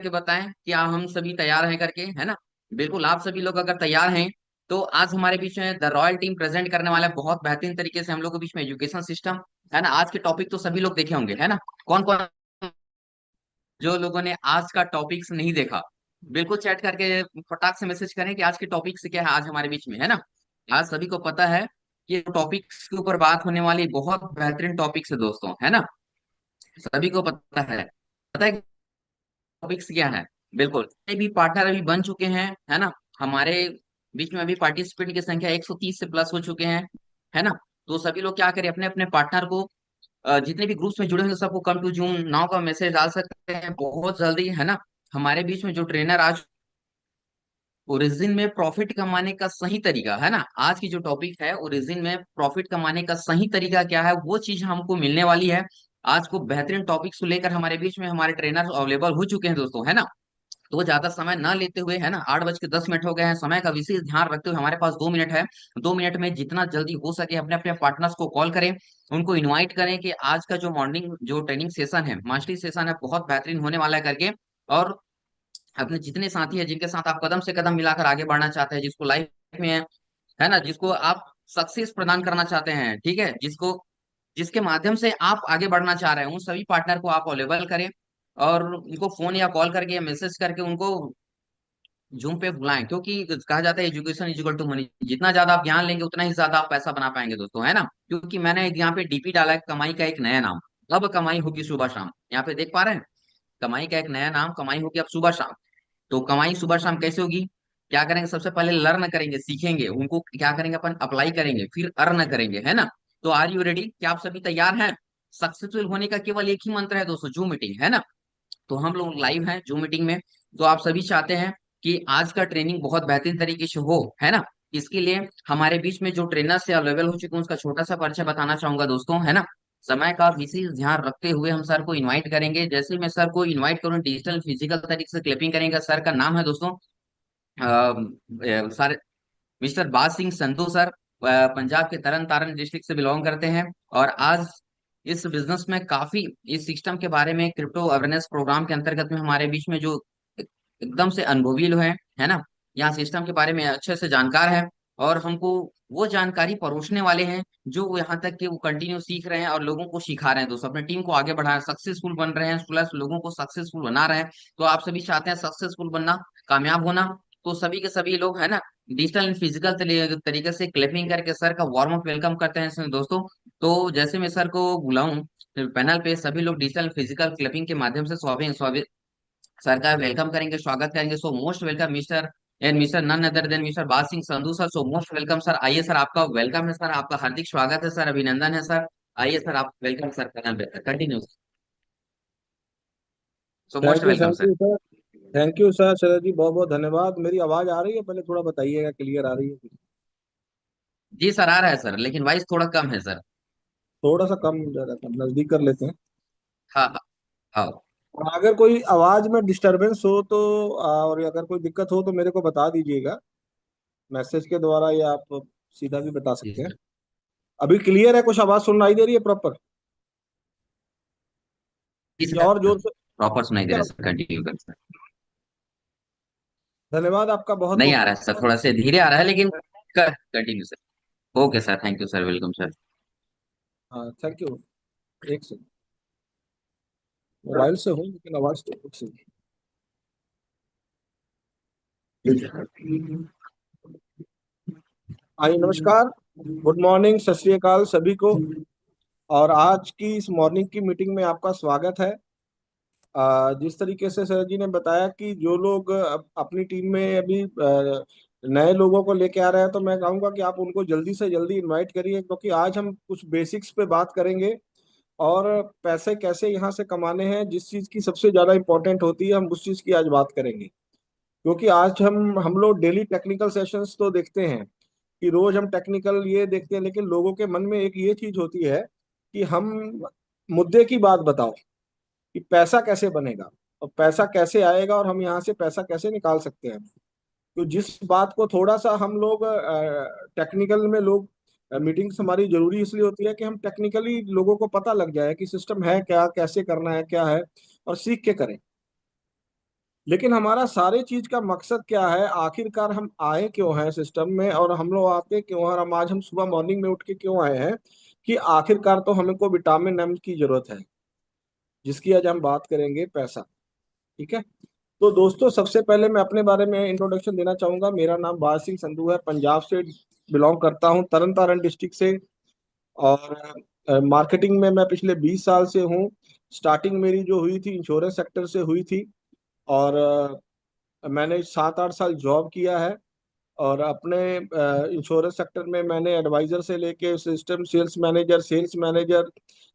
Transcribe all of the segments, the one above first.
के बताएं कि हम सभी तैयार हैं करके, है ना। बिल्कुल, आप सभी लोग अगर तैयार हैं तो आज हमारे बीच में द रॉयल टीम प्रेजेंट करने वाला है बहुत बेहतरीन तरीके से हम लोग के बीच में एजुकेशन सिस्टम, है ना। आज के टॉपिक तो सभी लोग देखे होंगे, है ना। कौन कौन जो लोगों ने आज का टॉपिक्स नहीं देखा, बिल्कुल चैट करके फटाक से मैसेज करें कि आज के टॉपिक से क्या है आज हमारे बीच में, है ना। आज सभी को पता है कि टॉपिक्स के ऊपर बात होने वाली बहुत बेहतरीन टॉपिक्स है दोस्तों, है ना। सभी को पता है टॉपिक्स क्या है। बिल्कुल, ये भी पार्टनर अभी बन चुके हैं, है ना। हमारे बीच में अभी पार्टिसिपेंट की संख्या 130 से प्लस हो चुके हैं, है ना। तो सभी लोग क्या करें, अपने अपने पार्टनर को जितने भी ग्रुप्स में जुड़े हैं सबको कम टू जूम नाउ का मैसेज डाल सकते हैं बहुत जल्दी, है ना। हमारे बीच में जो ट्रेनर आज ओरिजिन में प्रॉफिट कमाने का सही तरीका, है ना। आज की जो टॉपिक है ओरिजिन में प्रॉफिट कमाने का सही तरीका क्या है, वो चीज हमको मिलने वाली है। आज को बेहतरीन टॉपिक्स को लेकर हमारे बीच में हमारे ट्रेनर्स अवेलेबल हो चुके हैं दोस्तों, है ना। तो वो ज्यादा समय ना लेते हुए, है ना, 8:10 हो गए हैं, समय का विशेष ध्यान रखते हुए हमारे पास 2 मिनट है। 2 मिनट में जितना जल्दी हो सके अपने अपने पार्टनर्स को कॉल करें, उनको इनवाइट करें कि आज का जो मॉर्निंग जो ट्रेनिंग सेशन है, मास्टरी सेशन है, बहुत बेहतरीन होने वाला है करके। और अपने जितने साथी हैं जिनके साथ आप कदम से कदम मिलाकर आगे बढ़ना चाहते हैं, जिसको लाइफ में है ना, जिसको आप सक्सेस प्रदान करना चाहते हैं, ठीक है, जिसको जिसके माध्यम से आप आगे बढ़ना चाह रहे हैं, उन सभी पार्टनर को आप अवेलेबल करें और उनको फोन या कॉल करके या मैसेज करके उनको जूम पे बुलाएं। क्योंकि कहा जाता है education is equal to money, जितना ज्यादा आप ज्ञान लेंगे उतना ही ज्यादा आप पैसा बना पाएंगे दोस्तों, है ना। क्योंकि मैंने यहाँ पे डीपी डाला है कमाई का एक नया नाम, अब कमाई होगी सुबह शाम, यहाँ पे देख पा रहे हैं। कमाई का एक नया नाम, कमाई होगी अब सुबह शाम। तो कमाई सुबह शाम कैसे होगी, क्या करेंगे, सबसे पहले लर्न करेंगे, सीखेंगे, उनको क्या करेंगे अपन अप्लाई करेंगे, फिर अर्न करेंगे, है ना। तो आर यू रेडी, क्या आप सभी तैयार हैं। सक्सेसफुल होने का केवल एक ही मंत्र है दोस्तों, जूम मीटिंग, है ना। तो हम लोग लाइव हैं जूम मीटिंग में। तो आप सभी चाहते हैं कि आज का ट्रेनिंग बहुत बेहतरीन तरीके से हो, है ना। इसके लिए हमारे बीच में जो ट्रेनर से अवेलेबल हो चुके हैं उसका छोटा सा परिचय बताना चाहूंगा दोस्तों, है ना। समय का विशेष ध्यान रखते हुए हम सर को इनवाइट करेंगे। जैसे ही मैं सर को इनवाइट करूँ डिजिटल फिजिकल तरीके से क्लिपिंग करेंगे। सर का नाम है दोस्तों sir mister Baj Singh Sandhu sir, Punjab के तरन तारण डिस्ट्रिक्ट से बिलोंग करते हैं। और आज इस बिजनेस में काफी इस सिस्टम के बारे में क्रिप्टो अवेयरनेस प्रोग्राम के अंतर्गत में हमारे बीच में जो एकदम से अनुभवी लोग हैं, है ना, यहाँ सिस्टम के बारे में अच्छे से जानकार है। और हमको वो जानकारी परोसने वाले हैं जो यहाँ तक कि वो कंटिन्यू सीख रहे हैं और लोगों को सिखा रहे हैं दोस्तों, अपने टीम को आगे बढ़ा रहे हैं, सक्सेसफुल बन रहे हैं, प्लस लोगों को सक्सेसफुल बना रहे हैं। तो आप सभी चाहते हैं सक्सेसफुल बनना, कामयाब होना। तो सभी के सभी लोग, है ना, डिजिटल एंड फिजिकल तरीके से क्लैपिंग करके सर का वार्म अप वेलकम करते हैं इसमें दोस्तों। तो जैसे मैं सर को बुलाऊं पैनल पे, सभी लोग डिजिटल फिजिकल क्लैपिंग के माध्यम से स्वागत स्वागत सर का वेलकम करेंगे, स्वागत करेंगे। So most welcome mister and mister none other than mister Baj Singh Sandhu sir. So most welcome sir, आइए सर, आपका वेलकम है सर, आपका हार्दिक स्वागत है सर, अभिनंदन है सर। आइए सर, आप welcome sir, continue. So most welcome thank sir. You sir. Thank you sir, Sharad ji बहुत बहुत धन्यवाद। मेरी आवाज आ रही है, पहले थोड़ा बताइएगा, क्लियर आ रही है? जी सर, आ रहा है सर, लेकिन वॉइस थोड़ा कम है सर। थोड़ा सा कम, ज्यादा कम, नजदीक कर लेते हैं। हाँ हाँ हाँ। और अगर कोई आवाज में डिस्टरबेंस हो तो और अगर कोई दिक्कत हो तो मेरे को बता दीजिएगा, मैसेज के द्वारा, या आप सीधा भी बता जी सकते हैं। सर। अभी क्लियर है? कुछ आवाज सुनाई दे रही है प्रॉपर? जी या सर, और जोर से? प्रॉपर सुनाई दे क्या? रहा है सर, कंटिन्यू कर सर। धन्यवाद आपका बहुत नहीं आ बहुत। रहा है सर, थोड़ा से धीरे आ रहा है लेकिन continue sir. Okay sir, thank you sir, welcome sir. हाँ, थैंक यू। एक सेकंड, मोबाइल से हूँ लेकिन आवाज तो एक सेकंड। आई नमस्कार, गुड मॉर्निंग, सत श्री अकाल सभी को। और आज की इस मॉर्निंग की मीटिंग में आपका स्वागत है। जिस तरीके से सर जी ने बताया कि जो लोग अपनी टीम में अभी नए लोगों को लेके आ रहे हैं, तो मैं कहूँगा कि आप उनको जल्दी से जल्दी इनवाइट करिए, क्योंकि आज हम कुछ बेसिक्स पे बात करेंगे। और पैसे कैसे यहाँ से कमाने हैं, जिस चीज़ की सबसे ज़्यादा इंपॉर्टेंट होती है, हम उस चीज़ की आज बात करेंगे। क्योंकि आज हम लोग डेली टेक्निकल सेशंस तो देखते हैं, कि रोज हम टेक्निकल ये देखते हैं, लेकिन लोगों के मन में एक ये चीज होती है कि हम मुद्दे की बात बताओ, कि पैसा कैसे बनेगा और पैसा कैसे आएगा और हम यहाँ से पैसा कैसे निकाल सकते हैं। तो जिस बात को थोड़ा सा हम लोग टेक्निकल में लोग, मीटिंग्स हमारी जरूरी इसलिए होती है कि हम टेक्निकली लोगों को पता लग जाए कि सिस्टम है क्या, कैसे करना है, क्या है, और सीख के करें। लेकिन हमारा सारे चीज का मकसद क्या है, आखिरकार हम आए क्यों हैं सिस्टम में, और हम लोग आते क्यों हैं, और हम आज हम सुबह मॉर्निंग में उठ के क्यों आए हैं, कि आखिरकार तो हमें को विटामिन एम की जरूरत है, जिसकी आज हम बात करेंगे, पैसा। ठीक है। तो दोस्तों, सबसे पहले मैं अपने बारे में इंट्रोडक्शन देना चाहूंगा। मेरा नाम बाज सिंह संधू है, पंजाब से बिलोंग करता हूँ, तरन तारण डिस्ट्रिक्ट से। और मार्केटिंग में मैं पिछले 20 साल से हूँ। स्टार्टिंग मेरी जो हुई थी इंश्योरेंस सेक्टर से हुई थी। और मैंने 7-8 साल जॉब किया है। और अपने इंश्योरेंस सेक्टर में मैंने एडवाइजर से लेके system sales manager,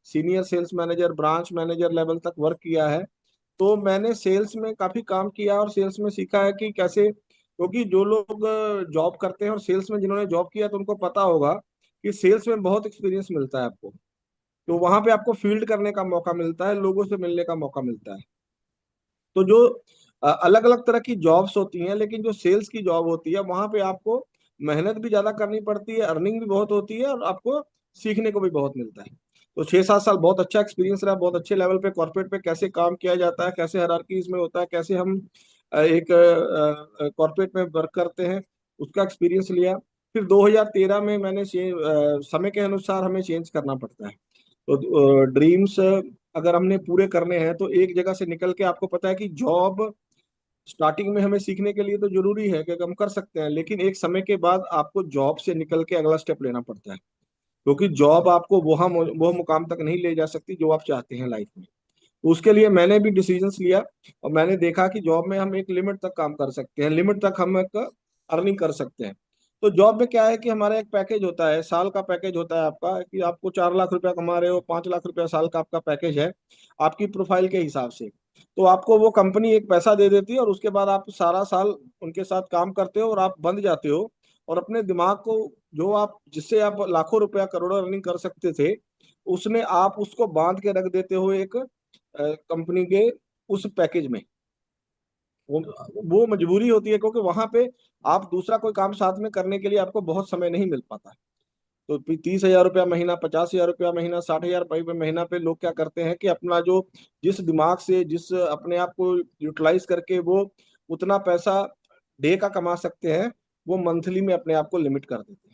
senior sales manager, branch manager level तक वर्क किया है। तो मैंने सेल्स में काफी काम किया और सेल्स में सीखा है कि कैसे, क्योंकि जो लोग जॉब करते हैं और सेल्स में जिन्होंने जॉब किया तो उनको पता होगा कि सेल्स में बहुत एक्सपीरियंस मिलता है आपको। तो वहां पे आपको फील्ड करने का मौका मिलता है, लोगों से मिलने का मौका मिलता है। तो जो अलग अलग तरह की जॉब्स होती हैं, लेकिन जो सेल्स की जॉब होती है वहां पे आपको मेहनत भी ज्यादा करनी पड़ती है, अर्निंग भी बहुत होती है, और आपको सीखने को भी बहुत मिलता है। तो 6-7 साल बहुत अच्छा एक्सपीरियंस रहा, बहुत अच्छे लेवल पे कॉर्पोरेट पे कैसे काम किया जाता है, कैसे हायरार्कीज में होता है, कैसे हम एक कॉर्पोरेट में वर्क करते हैं, उसका एक्सपीरियंस लिया। फिर 2013 में मैंने समय के अनुसार हमें चेंज करना पड़ता है। तो ड्रीम्स अगर हमने पूरे करने हैं तो एक जगह से निकल के, आपको पता है कि जॉब स्टार्टिंग में हमें सीखने के लिए तो जरूरी है कि हम कर सकते हैं, लेकिन एक समय के बाद आपको जॉब से निकल के अगला स्टेप लेना पड़ता है, क्योंकि जॉब आपको वो मुकाम तक नहीं ले जा सकती जो आप चाहते हैं लाइफ में। तो उसके लिए मैंने भी डिसीजंस लिया, और मैंने देखा कि जॉब में हम एक लिमिट तक काम कर सकते हैं, लिमिट तक हम एक अर्निंग कर सकते हैं। तो जॉब में क्या है कि हमारा एक पैकेज होता है, साल का पैकेज होता है आपका, कि आपको 4 लाख रुपया कमा रहे हो, 5 लाख रुपया साल का आपका पैकेज है, आपकी प्रोफाइल के हिसाब से। तो आपको वो कंपनी एक पैसा दे देती है, और उसके बाद आप सारा साल उनके साथ काम करते हो और आप बंद जाते हो। और अपने दिमाग को, जो आप जिससे आप लाखों रुपया करोड़ों अर्निंग कर सकते थे, उसने आप उसको बांध के रख देते हो एक कंपनी के उस पैकेज में। वो वो मजबूरी होती है, क्योंकि वहां पे आप दूसरा कोई काम साथ में करने के लिए आपको बहुत समय नहीं मिल पाता। तो 30,000 रुपया महीना, 50,000 रुपया महीना, 60,000 रुपये महीना पे लोग क्या करते हैं कि अपना जो, जिस दिमाग से, जिस अपने आप को यूटिलाइज करके वो उतना पैसा डे का कमा सकते हैं, वो मंथली में अपने आप को लिमिट कर देते हैं।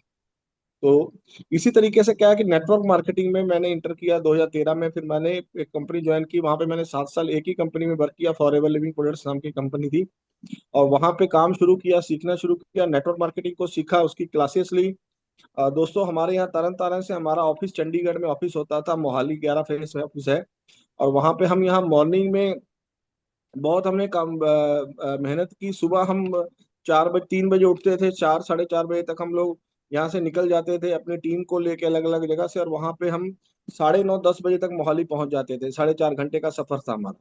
तो इसी तरीके से क्या है कि नेटवर्क मार्केटिंग में मैंने इंटर किया 2013 में। फिर मैंने एक कंपनी ज्वाइन की, वहां पे मैंने 7 साल एक ही कंपनी में वर्क किया, फॉरएवर लिविंग प्रोडक्ट्स नाम की कंपनी थी। और वहां पे काम शुरू किया, सीखना शुरू किया, नेटवर्क मार्केटिंग को सीखा, उसकी क्लासेस ली। दोस्तों, हमारे यहाँ तरन तारण से हमारा ऑफिस चंडीगढ़ में ऑफिस होता था, मोहाली 11 फेस में ऑफिस है। और वहां पे हम यहाँ मॉर्निंग में बहुत हमने काम मेहनत की। सुबह हम 4 बजे 3 बजे उठते थे, 4 साढ़े 4 बजे तक हम लोग यहाँ से निकल जाते थे अपनी टीम को लेके अलग अलग जगह से, और वहां पे हम 9:30 10 बजे तक मोहाली पहुंच जाते थे। 4.5 घंटे का सफर था हमारा।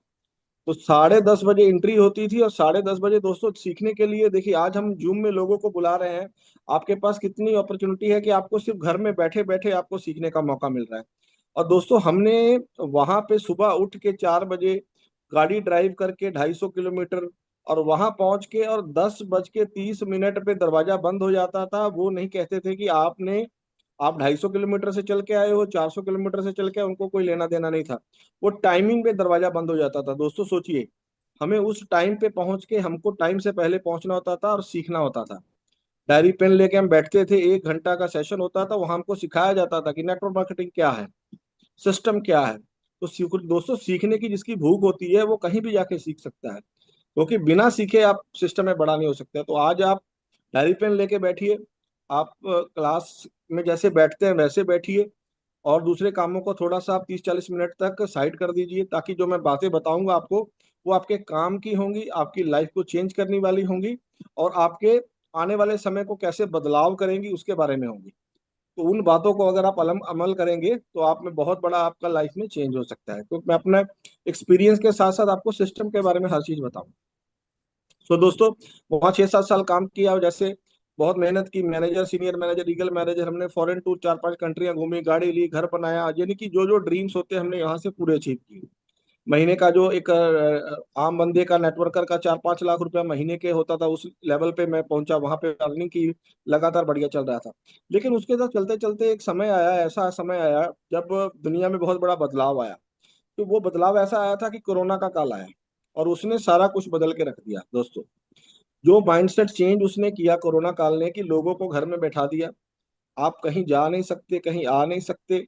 तो 10:30 बजे एंट्री होती थी, और 10:30 बजे दोस्तों सीखने के लिए, देखिए आज हम जूम में लोगों को बुला रहे हैं, आपके पास कितनी अपॉर्चुनिटी है कि आपको सिर्फ घर में बैठे बैठे आपको सीखने का मौका मिल रहा है। और दोस्तों, हमने वहां पे सुबह उठ के 4 बजे गाड़ी ड्राइव करके 250 किलोमीटर, और वहां पहुंच के, और 10:30 पे दरवाजा बंद हो जाता था। वो नहीं कहते थे कि आप 250 किलोमीटर से चल के आए हो, 400 किलोमीटर से चल के आए, उनको कोई लेना देना नहीं था। वो टाइमिंग पे दरवाजा बंद हो जाता था। दोस्तों सोचिए, हमें उस टाइम पे पहुंच के, हमको टाइम से पहले पहुंचना होता था और सीखना होता था। डायरी पेन लेके हम बैठते थे, 1 घंटा का सेशन होता था, वहां हमको सिखाया जाता था कि नेटवर्क मार्केटिंग क्या है, सिस्टम क्या है। तो दोस्तों, सीखने की जिसकी भूख होती है वो कहीं भी जाके सीख सकता है, क्योंकि बिना सीखे आप सिस्टम में बड़ा नहीं हो सकते। तो आज आप डायरी पेन लेके बैठिए, आप क्लास में जैसे बैठते हैं वैसे बैठिए, और दूसरे कामों को थोड़ा सा आप 30-40 मिनट तक साइड कर दीजिए, ताकि जो मैं बातें बताऊंगा आपको, वो आपके काम की होंगी, आपकी लाइफ को चेंज करने वाली होंगी, और आपके आने वाले समय को कैसे बदलाव करेंगी उसके बारे में होंगी। तो उन बातों को अगर आप अमल करेंगे तो आप में बहुत बड़ा आपका लाइफ में चेंज हो सकता है। तो मैं अपना एक्सपीरियंस के साथ साथ आपको सिस्टम के बारे में हर चीज बताऊं। सो दोस्तों, वहाँ 6-7 साल काम किया, और जैसे बहुत मेहनत की, manager, senior manager, Regal manager, हमने फॉरेन टूर 4-5 कंट्रियां घूमी, गाड़ी ली, घर बनाया, यानी कि जो जो ड्रीम्स होते हैं हमने यहाँ से पूरे अचीव किए। महीने का जो एक आम बंदे का, नेटवर्कर का 4-5 लाख रुपया महीने के होता था, उस लेवल पे मैं पहुंचा। वहां पे अर्निंग की लगातार बढ़िया चल रहा था। लेकिन उसके साथ चलते चलते एक समय आया, ऐसा समय आया जब दुनिया में बहुत बड़ा बदलाव आया। तो वो बदलाव ऐसा आया था कि कोरोना का काल आया। और उसने सारा कुछ बदल के रख दिया दोस्तों। जो माइंडसेट चेंज उसने किया कोरोना काल ने, कि लोगों को घर में बैठा दिया, आप कहीं जा नहीं सकते, कहीं आ नहीं सकते,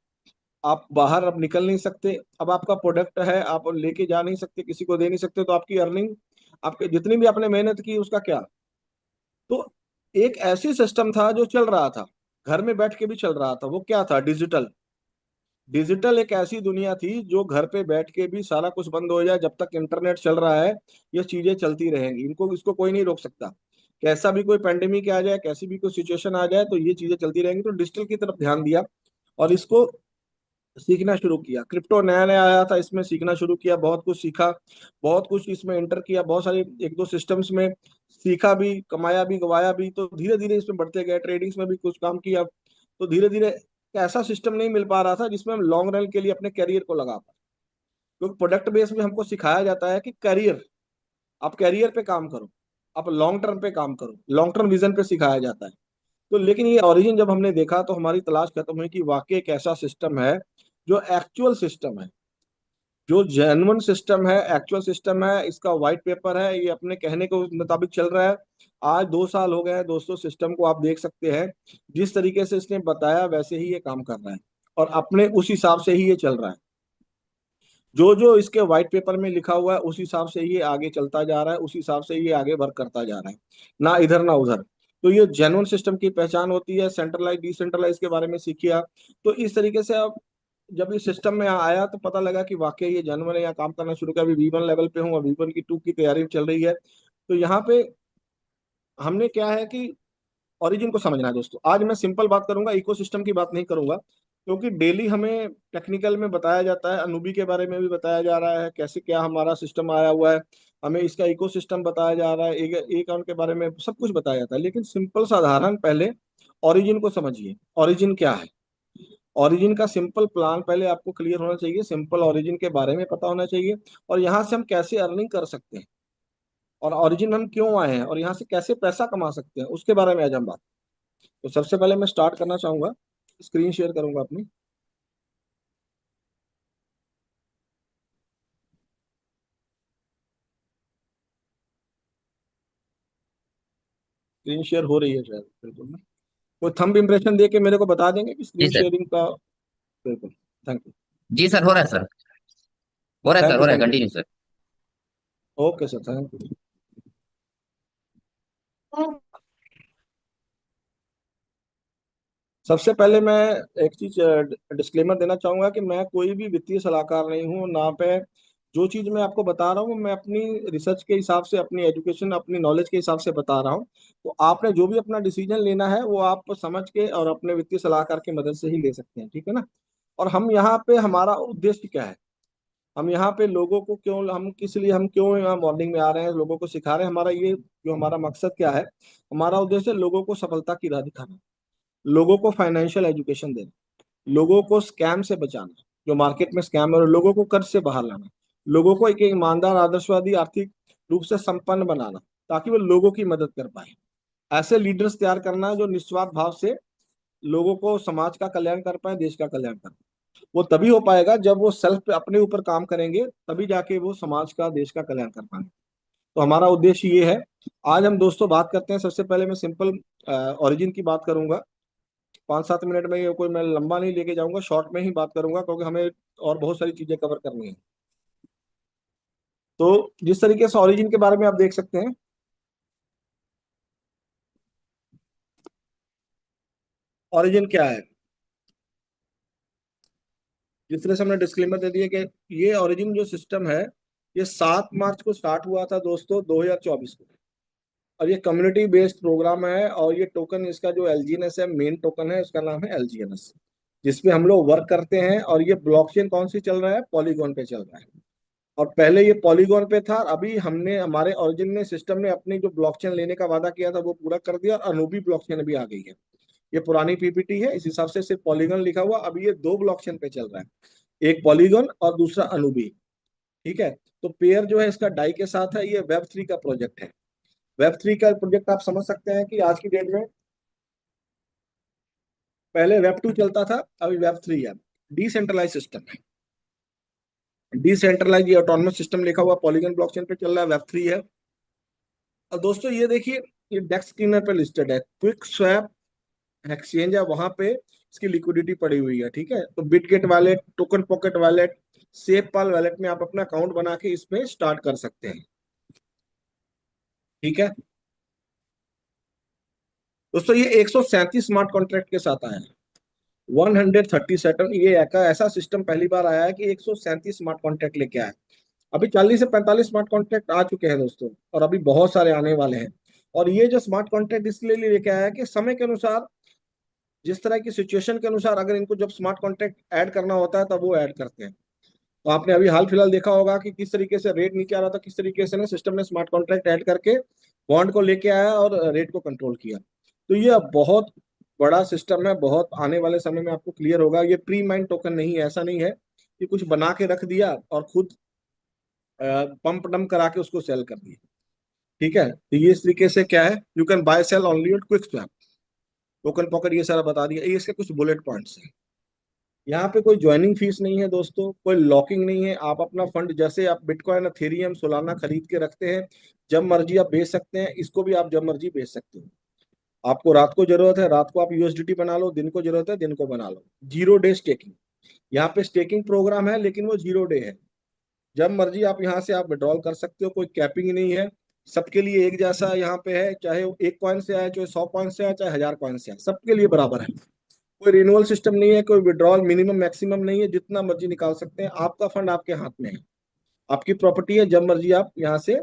आप बाहर अब निकल नहीं सकते, अब आपका प्रोडक्ट है आप लेके जा नहीं सकते, किसी को दे नहीं सकते, तो आपकी अर्निंग, आपके जितनी भी आपने मेहनत की उसका क्या। तो एक ऐसी सिस्टम था जो चल रहा था, घर में बैठ के भी चल रहा था, वो क्या था, डिजिटल। डिजिटल एक ऐसी दुनिया थी जो घर पे बैठ के भी सारा कुछ बंद हो जाए, जब तक इंटरनेट चल रहा है ये चीजें चलती रहेंगी, इनको इसको कोई नहीं रोक सकता। कैसा भी कोई पेंडेमिक आ जाए, कैसी भी कोई सिचुएशन आ जाए, तो ये चीजें चलती रहेंगी। तो डिजिटल की तरफ ध्यान दिया और इसको सीखना शुरू किया। क्रिप्टो नया नया आया था, इसमें सीखना शुरू किया, बहुत कुछ सीखा, बहुत कुछ इसमें एंटर किया, बहुत सारे एक दो सिस्टम्स में सीखा भी, कमाया भी, गवाया भी। तो धीरे धीरे इसमें बढ़ते गए, ट्रेडिंग्स में भी कुछ काम किया। तो धीरे धीरे ऐसा सिस्टम नहीं मिल पा रहा था जिसमें हम लॉन्ग रन के लिए अपने करियर को लगा पाए। क्योंकि प्रोडक्ट बेस में हमको सिखाया जाता है कि करियर, आप करियर पे काम करो, आप लॉन्ग टर्म पे काम करो, लॉन्ग टर्म विजन पे सिखाया जाता है। तो लेकिन ये ओरिजिन जब हमने देखा तो हमारी तलाश खत्म हुई कि वाकई एक ऐसा सिस्टम है जो एक्चुअल सिस्टम है, जो जेन्युइन सिस्टम है, एक्चुअल सिस्टम है। इसका व्हाइट पेपर है, ये अपने कहने के मुताबिक चल रहा है। आज 2 साल हो गए हैं दोस्तों, सिस्टम को आप देख सकते हैं, जिस तरीके से इसने बताया वैसे ही ये काम कर रहा है, और अपने उस हिसाब से ही ये चल रहा है। जो जो इसके व्हाइट पेपर में लिखा हुआ है उस हिसाब से ये आगे चलता जा रहा है, उस हिसाब से ये आगे वर्क करता जा रहा है, ना इधर ना उधर। तो ये जेन्युइन सिस्टम की पहचान होती है। सेंट्रलाइज डिसेंट्रलाइज के बारे में सीखिए आप। तो इस तरीके से अब जब इस सिस्टम में आया तो पता लगा कि वाकई ये जेन्युइन है, यहाँ काम करना शुरू किया। अभी V1 लेवल पे हूँ, V1 की 2 की तैयारी चल रही है। तो यहाँ पे हमने क्या है कि ओरिजिन को समझना है दोस्तों। आज मैं सिंपल बात करूंगा, इकोसिस्टम की बात नहीं करूंगा, क्योंकि डेली हमें टेक्निकल में बताया जाता है, अनूबी के बारे में भी बताया जा रहा है, कैसे क्या हमारा सिस्टम आया हुआ है, हमें इसका इकोसिस्टम बताया जा रहा है, एक एक अकाउंट के बारे में सब कुछ बताया जाता है। लेकिन सिंपल साधारण पहले ओरिजिन को समझिए, ओरिजिन क्या है। ओरिजिन का सिंपल प्लान पहले आपको क्लियर होना चाहिए, सिंपल ओरिजिन के बारे में पता होना चाहिए, और यहाँ से हम कैसे अर्निंग कर सकते हैं, और ओरिजिन हम क्यों आए हैं, और यहाँ से कैसे पैसा कमा सकते हैं, उसके बारे में आज हम बात। तो सबसे पहले मैं स्टार्ट करना चाहूंगा, स्क्रीन शेयर करूंगा अपनी। स्क्रीन शेयर हो रही है शायद, बिल्कुल ना। कोई थंब इम्प्रेशन दे के मेरे को बता देंगे कि जी स्क्रीन सर। शेयरिंग का। बिल्कुल। Thank you. जी सर, हो रहा है सर। हो रहा है सर, थैंक हो यू, रहा है, thank you continue sir. Sir. Okay sir, thank you. सबसे पहले मैं एक चीज डिस्क्लेमर देना चाहूंगा कि मैं कोई भी वित्तीय सलाहकार नहीं हूँ ना पे। जो चीज मैं आपको बता रहा हूँ मैं अपनी रिसर्च के हिसाब से, अपनी एजुकेशन, अपनी नॉलेज के हिसाब से बता रहा हूँ। तो आपने जो भी अपना डिसीजन लेना है वो आप समझ के और अपने वित्तीय सलाहकार की मदद से ही ले सकते हैं, ठीक है ना। और हम यहाँ पे, हमारा उद्देश्य क्या है, हम यहाँ पे लोगों को क्यों, हम किस लिए, हम क्यों यहाँ मॉर्निंग में आ रहे हैं, लोगों को सिखा रहे हैं, हमारा ये जो हमारा मकसद क्या है। हमारा उद्देश्य है लोगों को सफलता की राह दिखाना, लोगों को फाइनेंशियल एजुकेशन देना, लोगों को स्कैम से बचाना, जो मार्केट में स्कैम है, और लोगों को कर्ज से बाहर लाना, लोगों को एक ईमानदार, आदर्शवादी, आर्थिक रूप से संपन्न बनाना, ताकि वो लोगों की मदद कर पाए। ऐसे लीडर्स तैयार करना जो निस्वार्थ भाव से लोगों को, समाज का कल्याण कर पाए, देश का कल्याण कर पाए। वो तभी हो पाएगा जब वो सेल्फ पे अपने ऊपर काम करेंगे, तभी जाके वो समाज का, देश का कल्याण कर पाएंगे। तो हमारा उद्देश्य ये है। आज हम दोस्तों बात करते हैं, सबसे पहले मैं सिंपल ओरिजिन की बात करूंगा। 5-7 मिनट में, ये कोई मैं लंबा नहीं लेके जाऊंगा, शॉर्ट में ही बात करूंगा, क्योंकि हमें और बहुत सारी चीजें कवर करनी है। तो जिस तरीके से ओरिजिन के बारे में आप देख सकते हैं, ओरिजिन क्या है, जिस तरह से हमने डिस्क्लेमर दे दिया कि ये ओरिजिन जो सिस्टम है, ये 7 मार्च को स्टार्ट हुआ था दोस्तों, 2024 को। और ये कम्युनिटी बेस्ड प्रोग्राम है, और ये टोकन, इसका जो एलजीएनएस है, मेन टोकन है, उसका नाम है एलजीएनएस, जिसपे हम लोग वर्क करते हैं। और ये ब्लॉकचेन कौन सी चल रहा है, पॉलीगॉन पे चल रहा है। और पहले ये पॉलीगॉन पे था, अभी हमने, हमारे ओरिजिन ने, सिस्टम ने अपनी जो ब्लॉकचेन लेने का वादा किया था वो पूरा कर दिया, और अनूबी ब्लॉकचेन भी आ गई है। ये पुरानी पीपीटी है, इस हिसाब से सिर्फ पॉलीगॉन लिखा हुआ, अभी ये 2 ब्लॉकचेन पे चल रहा है, एक पॉलीगॉन और दूसरा अनूबी। ठीक है। तो पेयर जो है इसका डाई के साथ है, ये वेब 3 का प्रोजेक्ट है। वेब 3 का प्रोजेक्ट आप समझ सकते हैं कि आज की डेट में, पहले वेब 2 चलता था, अभी वेब 3 है, डिसेंट्रलाइज सिस्टम है। डिसेंट्रलाइज ये ऑटोनमस सिस्टम लिखा हुआ पॉलीगन ब्लॉकचेन पे चल रहा है, वेब 3 है। और दोस्तों ये देखिए, ये डेक्स स्क्रीनर पे लिस्टेड है, क्विक स्वैप एक्सचेंज है, वहां पे इसकी लिक्विडिटी पड़ी हुई है। ठीक है, तो Bitget wallet, Token Pocket wallet, SafePal wallet में आप अपना अकाउंट बना के इसमें स्टार्ट कर सकते हैं। ठीक है दोस्तों, ये 137 स्मार्ट कॉन्ट्रैक्ट के साथ आया है। 137, ये ऐसा सिस्टम पहली बार आया है कि 137 स्मार्ट कॉन्ट्रैक्ट लेके आया है। अभी 40 से 45 स्मार्ट कॉन्ट्रैक्ट आ चुके हैं दोस्तों, और अभी बहुत सारे आने वाले हैं। और ये जो स्मार्ट कॉन्ट्रैक्ट इसलिए लेके आया है कि समय के अनुसार, जिस तरह की सिचुएशन के अनुसार, अगर इनको जब स्मार्ट कॉन्ट्रैक्ट ऐड करना होता है तब वो ऐड करते हैं। तो आपने अभी हाल फिलहाल देखा होगा कि किस तरीके से रेट नीचे आ रहा था, किस तरीके से ना सिस्टम ने स्मार्ट कॉन्ट्रैक्ट ऐड करके बॉन्ड को लेके आया और रेट को कंट्रोल किया। तो ये बहुत बड़ा सिस्टम है, बहुत आने वाले समय में आपको क्लियर होगा। ये प्री माइंड टोकन नहीं है, ऐसा नहीं है कि कुछ बना के रख दिया और खुद पंप डम करा के उसको सेल कर दिया। ठीक है, तो ये इस तरीके से क्या है, you can buy sell only at quick swap, token pocket, ये सारा बता दिया। ये इसके कुछ बुलेट पॉइंट्स हैं। यहाँ पे कोई ज्वाइनिंग फीस नहीं है दोस्तों, कोई लॉकिंग नहीं है। आप अपना फंड, जैसे आप बिटकॉइन, एथेरियम, सोलाना खरीद के रखते हैं, जब मर्जी आप बेच सकते हैं। इसको भी आप जब मर्जी बेच सकते हो। आपको रात को जरूरत है, रात को आप यूएसडीटी बना लो, दिन को जरूरत है, दिन को बना लो। 0 डे स्टेकिंग, यहाँ पे स्टेकिंग प्रोग्राम है, लेकिन वो 0 डे है। जब मर्जी आप यहाँ से आप विड्रॉल कर सकते हो, कोई कैपिंग नहीं है। सबके लिए एक जैसा यहाँ पे है, चाहे वो 1 कॉइन से आए, चाहे 100 कॉइन से आए, चाहे 1000 कॉइन से आए, सबके लिए बराबर है। कोई रिन्यूअल सिस्टम नहीं है, कोई विड्रॉल मिनिमम मैक्सिमम नहीं है, जितना मर्जी निकाल सकते हैं। आपका फंड आपके हाथ में है, आपकी प्रॉपर्टी है, जब मर्जी आप यहाँ से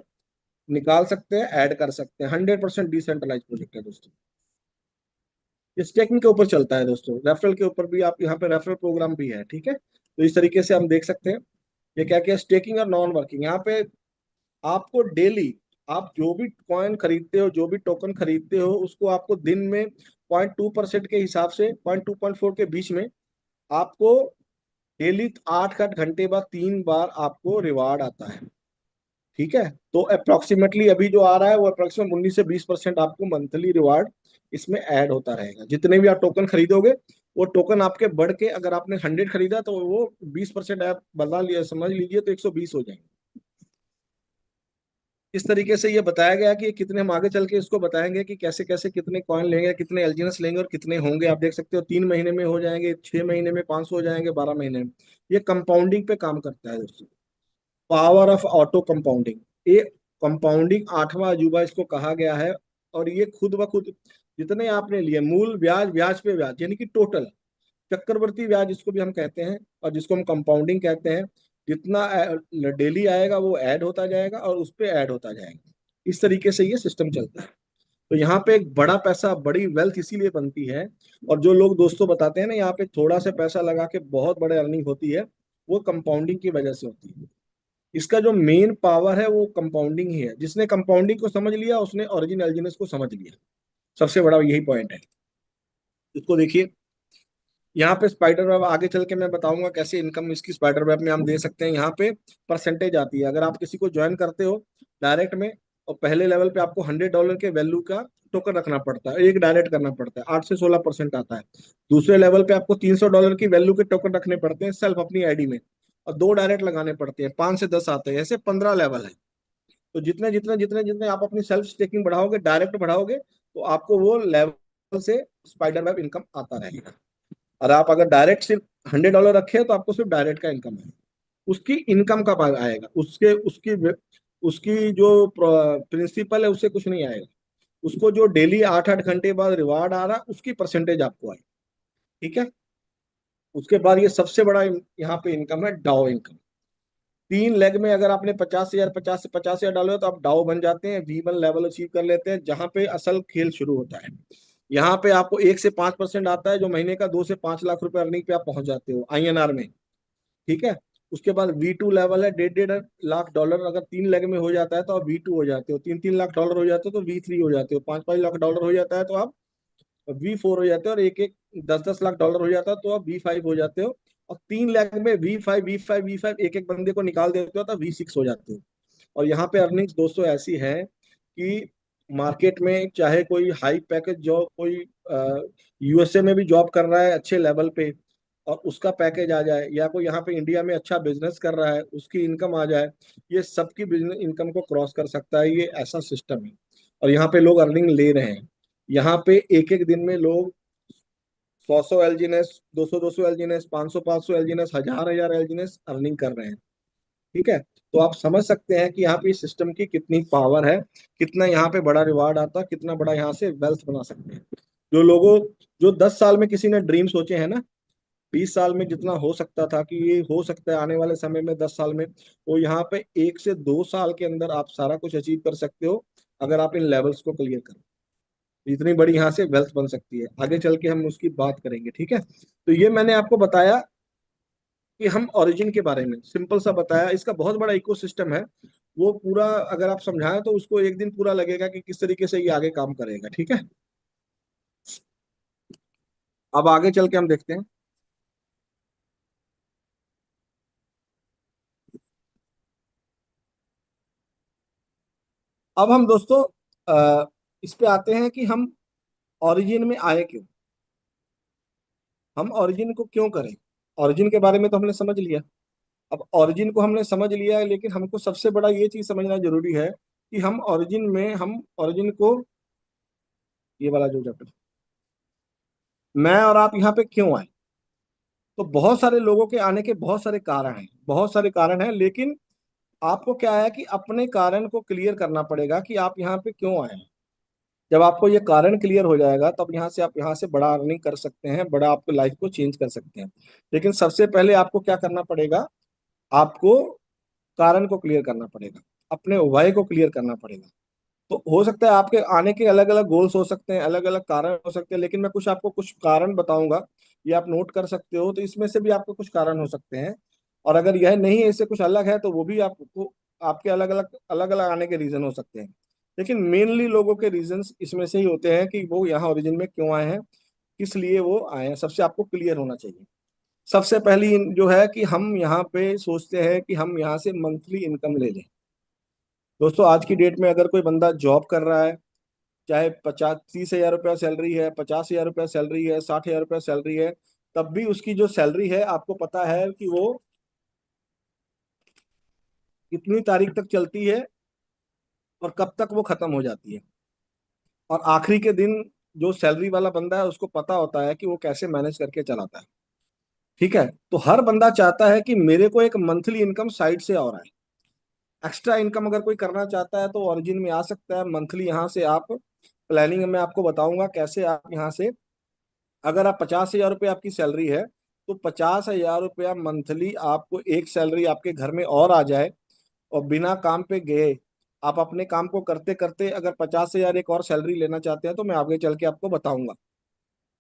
निकाल सकते हैं, ऐड कर सकते हैं। 100% डिसेंट्रलाइज प्रोजेक्ट है दोस्तों। स्टेकिंग के ऊपर चलता है दोस्तों, रेफरल के ऊपर भी, आप यहाँ पे रेफरल प्रोग्राम भी है। ठीक है, तो इस तरीके से हम देख सकते हैं ये क्या क्या स्टेकिंग और नॉन वर्किंग। यहाँ पे आपको डेली, आप जो भी कॉइन खरीदते हो, जो भी टोकन खरीदते हो, उसको आपको दिन में 0.2% के हिसाब से, 0.2 0.4 के बीच में आपको डेली 8 8 घंटे बाद 3 बार आपको रिवार्ड आता है। ठीक है, तो अप्रोक्सीमेटली अभी जो आ रहा है वो अप्रोक्सीमेट 19 से 20% आपको मंथली रिवार्ड इसमें ऐड होता रहेगा। जितने भी आप टोकन खरीदोगे, वो टोकन आपके बढ़ के, अगर आपने 100 खरीदा तो वो 20% आप बदला लिया, समझ लीजिए, तो 120 हो जाएंगे। इस तरीके से ये बताया गया कि कितने, हम आगे चल के इसको बताएंगे कि कैसे कैसे कितने कॉइन लेंगे, कितने एलजीएनएस लेंगे और कितने होंगे। आप देख सकते हो 3 महीने में हो जाएंगे, 6 महीने में 500 हो जाएंगे, 12 महीने में। ये कंपाउंडिंग पे काम करता है दोस्तों, पावर ऑफ ऑटो कंपाउंडिंग। ये कंपाउंडिंग आठवां अजूबा इसको कहा गया है। और ये खुद ब खुद जितने आपने लिए, मूल ब्याज, ब्याज पे ब्याज, यानी कि टोटल चक्रवर्ती ब्याज जिसको भी हम कहते हैं, और जिसको हम कंपाउंडिंग कहते हैं, जितना डेली आएगा वो ऐड होता जाएगा और उस पर ऐड होता जाएगा। इस तरीके से ये सिस्टम चलता है। तो यहाँ पे एक बड़ा पैसा, बड़ी वेल्थ इसीलिए बनती है। और जो लोग दोस्तों बताते हैं ना, यहाँ पे थोड़ा सा पैसा लगा के बहुत बड़े अर्निंग होती है, वो कंपाउंडिंग की वजह से होती है। इसका जो मेन पावर है वो कंपाउंडिंग ही है। जिसने कंपाउंडिंग को समझ लिया, उसने ओरिजिन एल्जिनस को समझ लिया। सबसे बड़ा यही पॉइंट है। इसको देखिए, यहाँ पे स्पाइडर वेब, आगे चल के मैं बताऊंगा कैसे इनकम इसकी स्पाइडर वेब में हम दे सकते हैं। यहाँ पे परसेंटेज आती है, अगर आप किसी को ज्वाइन करते हो डायरेक्ट में, और पहले लेवल पे आपको $100 के वैल्यू का टोकन रखना पड़ता है, एक डायरेक्ट करना पड़ता है, 8 से 16% आता है। दूसरे लेवल पे आपको $300 की वैल्यू के टोकन रखने पड़ते हैं सेल्फ अपनी आईडी में, और 2 डायरेक्ट लगाने पड़ते हैं, 5 से 10 आते हैं, ऐसे 15 लेवल है। तो जितने जितने जितने जितने आप अपनी सेल्फ स्टेकिंग बढ़ाओगे, डायरेक्ट बढ़ाओगे, तो आपको वो लेवल से स्पाइडर वेब इनकम आता रहेगा। और आप अगर डायरेक्ट सिर्फ $100 रखे तो आपको सिर्फ डायरेक्ट का इनकम है, उसकी इनकम का भाग आएगा, उसके उसकी उसकी जो प्रिंसिपल है उससे कुछ नहीं आएगा। उसको जो डेली 8 8 घंटे बाद रिवार्ड आ रहा, उसकी परसेंटेज आपको आएगी। ठीक है, उसके बाद ये सबसे बड़ा यहाँ पे इनकम है, डाओ इनकम। 3 लेग में अगर आपने 50,000, 50 से 50,000 डाले हो, तो आप डाओ बन जाते हैं, V1 लेवल अचीव कर लेते हैं, जहां पे असल खेल शुरू होता है। यहाँ पे आपको 1 से 5% आता है, जो महीने का 2 से 5 लाख रुपए अर्निंग पे आप पहुंच जाते हो INR में। ठीक है, उसके बाद V2 लेवल है, 1.5 1.5 लाख डॉलर। अगर 3 लेग में हो जाता है तो आप V2 हो जाते हो, 3 3 लाख डॉलर हो जाते हो तो V3 हो जाते हो, 5 5 लाख डॉलर हो जाता है तो आप V4 हो जाते हो, और एक एक 10 10 लाख डॉलर हो जाता है तो आप V5 हो जाते हो। और 3 लाख में V5 एक एक बंदे को निकाल देते हो तो V6 हो जाते हो। और यहाँ पे अर्निंग्स दोस्तों ऐसी है कि मार्केट में चाहे कोई हाई पैकेज जॉब, कोई यूएसए में भी जॉब कर रहा है अच्छे लेवल पे, और उसका पैकेज आ जाए, या कोई यहाँ पे इंडिया में अच्छा बिजनेस कर रहा है उसकी इनकम आ जाए, ये सबकी बिजनेस इनकम को क्रॉस कर सकता है, ये ऐसा सिस्टम है। और यहाँ पे लोग अर्निंग ले रहे हैं। यहाँ पे एक एक दिन में लोग 100 एलजीनेस, 200 एलजीनेस, 500 एलजीनेस, हजार एलजीनेस अर्निंग कर रहे हैं। ठीक है। तो आप समझ सकते हैं कि यहाँ पे सिस्टम की कितनी पावर है, कितना यहाँ पे बड़ा रिवार्ड आता है, कितना बड़ा यहाँ से वेल्थ बना सकते हैं। जो लोगों जो 10 साल में किसी ने ड्रीम सोचे हैं ना, 20 साल में जितना हो सकता था कि ये हो सकता है आने वाले समय में 10 साल में, वो यहाँ पे 1 से 2 साल के अंदर आप सारा कुछ अचीव कर सकते हो, अगर आप इन लेवल्स को क्लियर करो। इतनी बड़ी यहाँ से वेल्थ बन सकती है, आगे चल के हम उसकी बात करेंगे। ठीक है। तो ये मैंने आपको बताया कि हम ओरिजिन के बारे में सिंपल सा बताया, इसका बहुत बड़ा इकोसिस्टम है। वो पूरा अगर आप समझाएं तो उसको एक दिन पूरा लगेगा कि किस तरीके से ये आगे काम करेगा। ठीक है। अब आगे चल के हम देखते हैं। अब हम दोस्तों इस पे आते हैं कि हम ओरिजिन में आए क्यों, हम ओरिजिन को क्यों करें। ओरिजिन के बारे में तो हमने समझ लिया। अब ओरिजिन को हमने समझ लिया है, लेकिन हमको सबसे बड़ा ये चीज समझना जरूरी है कि हम ओरिजिन को, ये वाला जो चैप्टर, मैं और आप यहाँ पे क्यों आए। तो बहुत सारे लोगों के आने के बहुत सारे कारण हैं, बहुत सारे कारण हैं, लेकिन आपको क्या है कि अपने कारण को क्लियर करना पड़ेगा कि आप यहाँ पे क्यों आए हैं। जब आपको ये कारण क्लियर हो जाएगा तब यहाँ से आप यहाँ से बड़ा अर्निंग कर सकते हैं, बड़ा आपको लाइफ को चेंज कर सकते हैं। लेकिन सबसे पहले आपको क्या करना पड़ेगा, आपको कारण को क्लियर करना पड़ेगा, अपने वाई को क्लियर करना पड़ेगा। तो हो सकता है आपके आने के अलग अलग गोल्स हो सकते हैं, अलग अलग कारण हो सकते हैं, लेकिन मैं कुछ आपको कुछ कारण बताऊंगा, ये आप नोट कर सकते हो। तो इसमें से भी आपको कुछ कारण हो सकते हैं, और अगर यह नहीं है, इससे कुछ अलग है, तो वो भी आपको आपके अलग अलग आने के रीजन हो सकते हैं। लेकिन मेनली लोगों के रीजंस इसमें से ही होते हैं कि वो यहाँ ओरिजिन में क्यों आए हैं, किस लिए वो आए हैं, सबसे आपको क्लियर होना चाहिए। सबसे पहली जो है कि हम यहाँ पे सोचते हैं कि हम यहाँ से मंथली इनकम ले लें। दोस्तों आज की डेट में अगर कोई बंदा जॉब कर रहा है, चाहे 50-30 हजार रुपया सैलरी है, 50 हजार रुपया सैलरी है, 60 हजार रुपया सैलरी है, तब भी उसकी जो सैलरी है आपको पता है कि वो कितनी तारीख तक चलती है और कब तक वो खत्म हो जाती है। और आखिरी के दिन जो सैलरी वाला बंदा है उसको पता होता है कि वो कैसे मैनेज करके चलाता है। ठीक है। तो हर बंदा चाहता है कि मेरे को एक मंथली इनकम साइड से और आए। एक्स्ट्रा इनकम अगर कोई करना चाहता है तो ओरिजिन में आ सकता है मंथली। यहाँ से आप प्लानिंग में आपको बताऊंगा कैसे आप यहाँ से, अगर आप 50 हजार रुपये आपकी सैलरी है, तो 50 हजार रुपया मंथली आपको एक सैलरी आपके घर में और आ जाए, और बिना काम पे गए आप अपने काम को करते करते अगर 50 हजार एक और सैलरी लेना चाहते हैं, तो मैं आगे चल के आपको बताऊंगा।